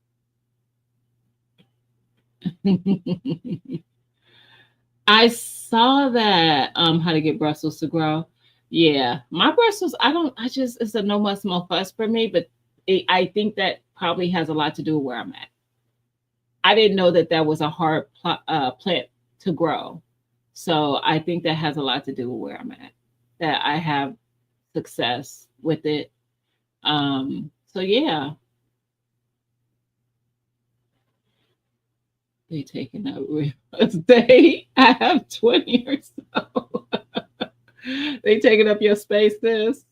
I saw that how to get Brussels to grow. Yeah, my Brussels. I just it's a no muss no fuss for me, but I think that probably has a lot to do with where I'm at. I didn't know that that was a hard plant to grow. So I think that has a lot to do with where I'm at. That I have success with it. So yeah, they taking up real estate. I have 20 or so. They taking up your space, sis.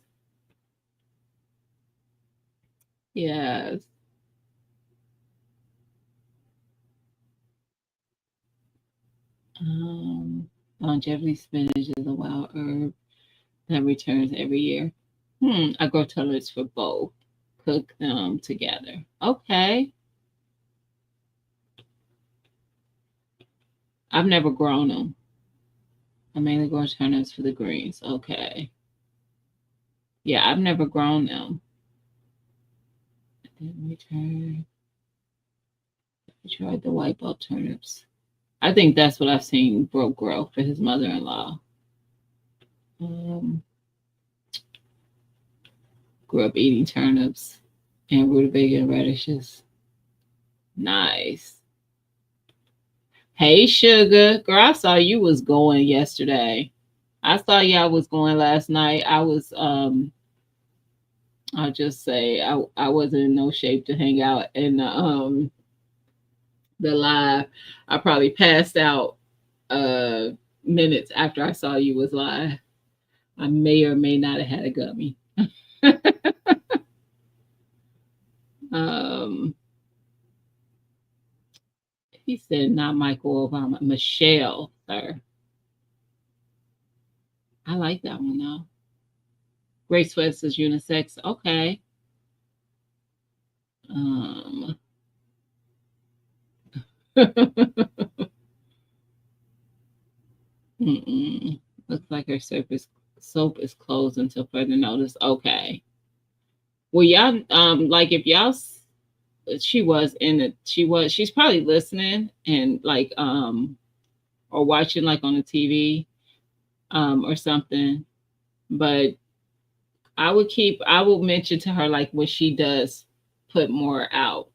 Yes. Um, longevity spinach is a wild herb that returns every year. I grow turnips for both. Cook them together. Okay. I've never grown them. I mainly grow turnips for the greens. Okay. Yeah, I've never grown them. Then return. I tried the white ball turnips. I think that's what I've seen Bro grow for his mother-in-law. Um, grew up eating turnips and rutabaga and radishes. Nice. Hey, sugar. Girl, I saw you was going yesterday. I saw y'all was going last night. I'll just say I wasn't in no shape to hang out in the live. I probably passed out uh minutes after I saw you was live. I may or may not have had a gummy. um he said not Michael Obama, Michelle, sir. I like that one though. Grace West is unisex. Okay. Um mm-mm. Looks like her soap is closed until further notice. Okay. Well, y'all, like if y'all, she's probably listening and like, or watching like on the TV, or something. But I will mention to her like when she does put more out,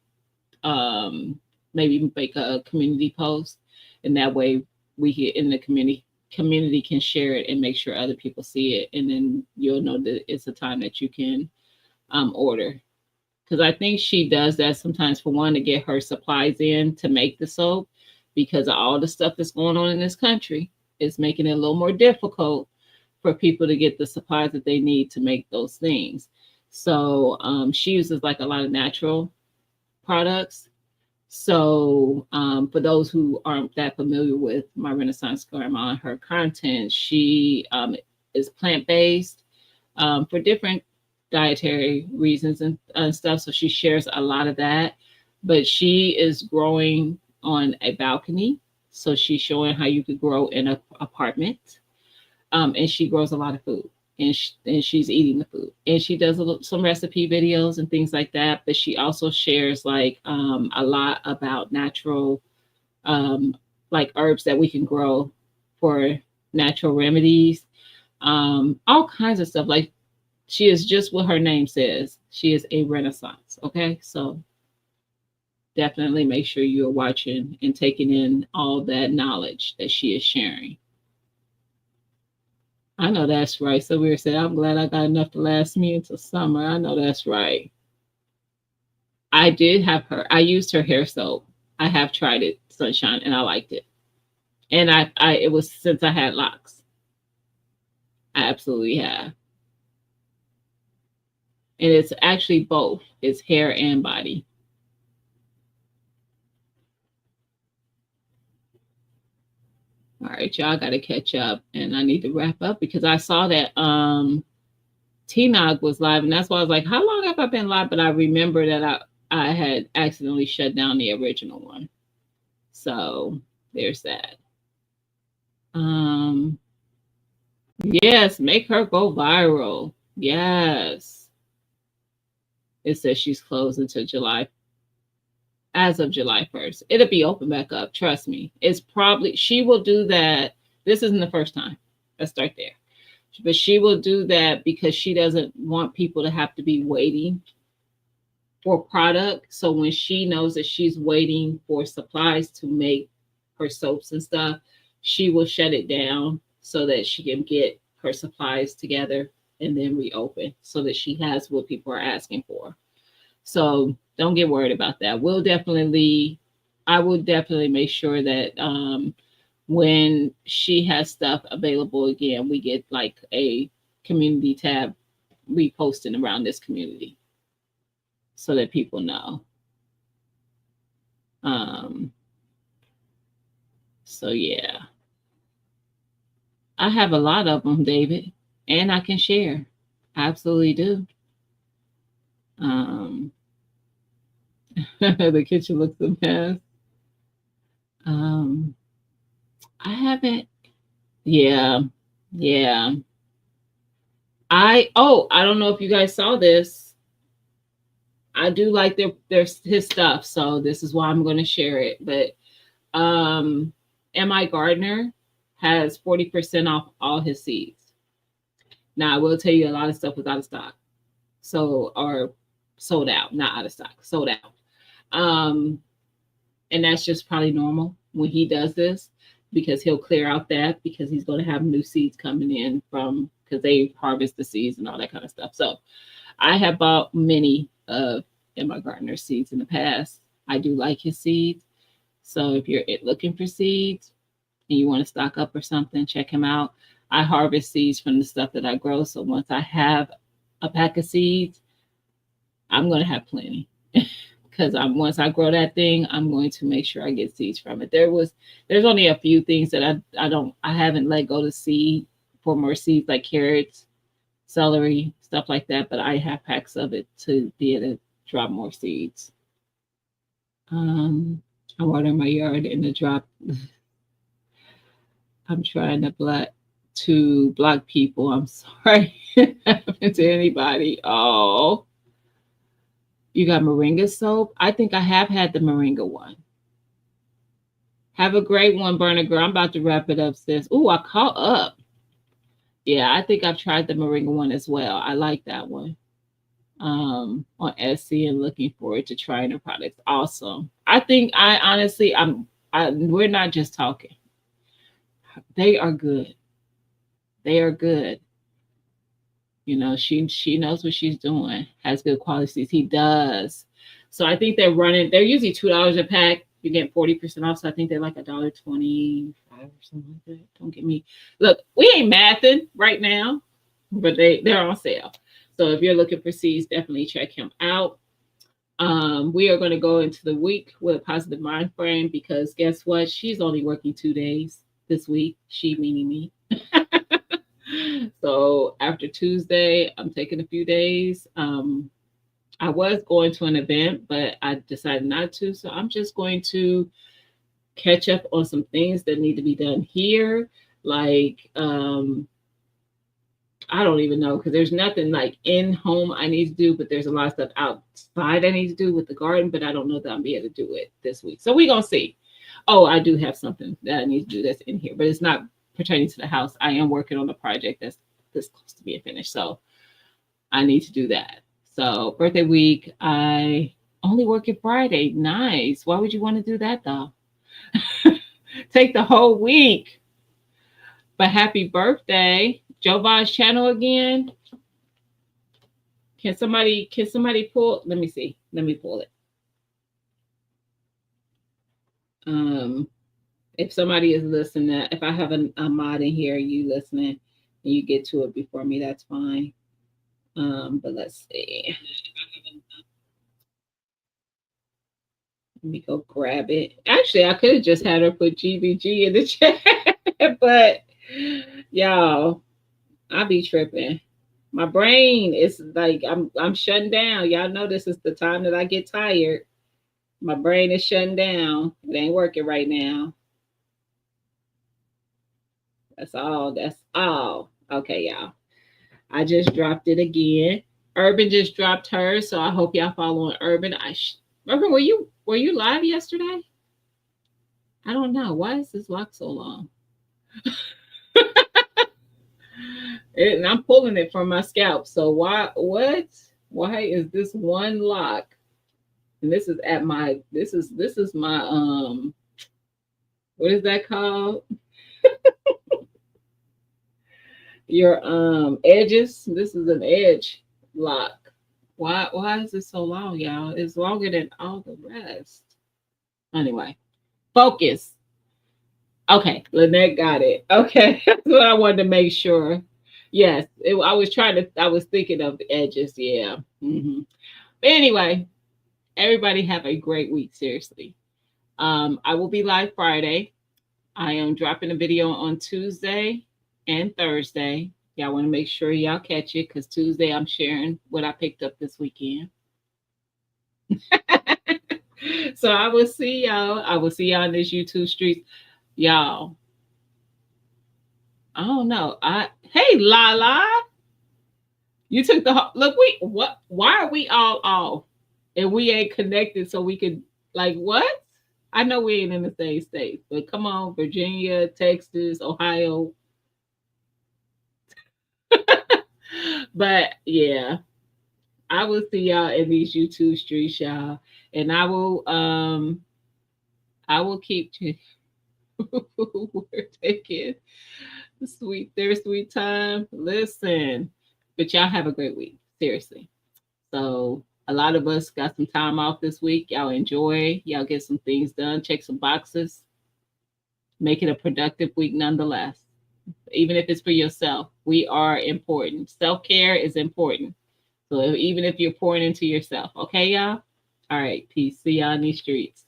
um, maybe make a community post, and that way we get in the community can share it and make sure other people see it, and then you'll know that it's a time that you can order. Because I think she does that sometimes for one to get her supplies in to make the soap, because of all the stuff that's going on in this country. It's making it a little more difficult for people to get the supplies that they need to make those things. So she uses like a lot of natural products. So for those who aren't that familiar with my Renaissance Grandma and her content, she is plant based for different dietary reasons and stuff. So she shares a lot of that. But she is growing on a balcony. So she's showing how you could grow in an apartment. And she grows a lot of food. And she's eating the food, and she does some recipe videos and things like that. But she also shares like a lot about natural, um, like herbs that we can grow for natural remedies, all kinds of stuff. Like she is just what her name says. She is a Renaissance. Okay, so definitely make sure you're watching and taking in all that knowledge that she is sharing. I know that's right. So we were saying, I'm glad I got enough to last me until summer. I know that's right. I did have her. I used her hair soap. I have tried it, Sunshine, and I liked it. And it was since I had locks. I absolutely have. And it's actually both. It's hair and body. All right, y'all got to catch up, and I need to wrap up because I saw that T-Nog was live, and that's why I was like, how long have I been live? But I remember that I had accidentally shut down the original one. So there's that. Yes, make her go viral. Yes. It says she's closed until July, as of July 1st. It'll be open back up. Trust me. It's probably, she will do that. This isn't the first time. Let's start there. But she will do that because she doesn't want people to have to be waiting for product. So when she knows that she's waiting for supplies to make her soaps and stuff, she will shut it down so that she can get her supplies together and then reopen so that she has what people are asking for. So don't get worried about that. I will definitely make sure that when she has stuff available again, we get like a community tab reposting around this community so that people know. So yeah, I have a lot of them, David, and I can share. I absolutely do. The kitchen looks a mess. I haven't. Yeah, yeah. I don't know if you guys saw this. I do like their his stuff, so this is why I'm going to share it. But M.I. Gardner has 40% off all his seeds. Now I will tell you a lot of stuff was out of stock, or sold out, not out of stock, sold out. And that's just probably normal when he does this because he'll clear out that because he's going to have new seeds coming in from because they harvest the seeds and all that kind of stuff. So I have bought many of M.I. Gardner seeds in the past. I do like his seeds. So if you're looking for seeds and you want to stock up or something, check him out. I harvest seeds from the stuff that I grow. So once I have a pack of seeds, I'm going to have plenty. Because once I grow that thing, I'm going to make sure I get seeds from it. There's only a few things that I haven't let go to seed for more seeds like carrots, celery, stuff like that. But I have packs of it to be able to drop more seeds. I'm watering my yard in the drop. I'm trying to block people. I'm sorry. Happened to anybody. Oh. You got moringa soap? I think I have had the moringa one. Have a great one, Burner Girl. I'm about to wrap it up, sis. Ooh, I caught up. Yeah, I think I've tried the moringa one as well. I like that one. On Etsy and looking forward to trying the products. Awesome. I think I honestly, we're not just talking. They are good. They are good. You know, she knows what she's doing. Has good quality seeds. He does. So I think they're usually $2 a pack. You get 40% off. So I think they're like $1.25 or something like that. Don't get me. Look, we ain't mathing right now, but they're on sale. So if you're looking for seeds, definitely check him out. We are going to go into the week with a positive mind frame because guess what? She's only working 2 days this week. She meaning me. So after Tuesday, I'm taking a few days. I was going to an event, but I decided not to. So I'm just going to catch up on some things that need to be done here. Like, I don't even know because there's nothing like in home I need to do, but there's a lot of stuff outside I need to do with the garden, but I don't know that I'll be able to do it this week. So we're going to see. Oh, I do have something that I need to do that's in here, but it's not pertaining to the house. I am working on a project that's this close to being finished. So I need to do that. So birthday week, I Only working Friday. Nice. Why would you want to do that though? Take the whole week. But happy birthday. Jovan's channel again. Can somebody pull? Let me see. Let me pull it. If somebody is listening, if I have a mod in here, you listening and you get to it before me, that's fine. But let's see. Let me go grab it. Actually, I could have just had her put GBG in the chat, but y'all, I be tripping. My brain is like I'm shutting down. Y'all know this is the time that I get tired. My brain is shutting down. It ain't working right now. That's all. That's all. Okay, y'all. I just dropped it again. Urban just dropped hers, so I hope y'all following Urban. Urban, were you live yesterday? I don't know. Why is this lock so long? And I'm pulling it from my scalp. So why what? Why is this one lock? And this is at my this is my what is that called? Your edges. This is an edge lock. Why is it so long, y'all? It's longer than all the rest. Anyway, focus. Okay, Lynette got it. Okay, that's what I wanted to make sure. Yes, I was trying to. I was thinking of the edges. Yeah. But anyway, everybody have a great week. Seriously. I will be live Friday. I am dropping a video on Tuesday and Thursday. Y'all want to make sure y'all catch it because Tuesday I'm sharing what I picked up this weekend. So I will see y'all. I will see y'all in this YouTube streets. Y'all, I don't know. Hey Lala, you took the look. What? Why are we all off and we ain't connected so we could like what? I know we ain't in the same state, but come on, Virginia, Texas, Ohio. But yeah, I will see y'all in these YouTube streets, y'all, and I will keep you. We're taking their sweet time. Listen, but y'all have a great week. Seriously. So a lot of us got some time off this week. Y'all enjoy. Y'all get some things done. Check some boxes. Make it a productive week nonetheless. Even if it's for yourself, we are important. Self-care is important. So even if you're pouring into yourself, okay, y'all? All right, peace. See y'all in these streets.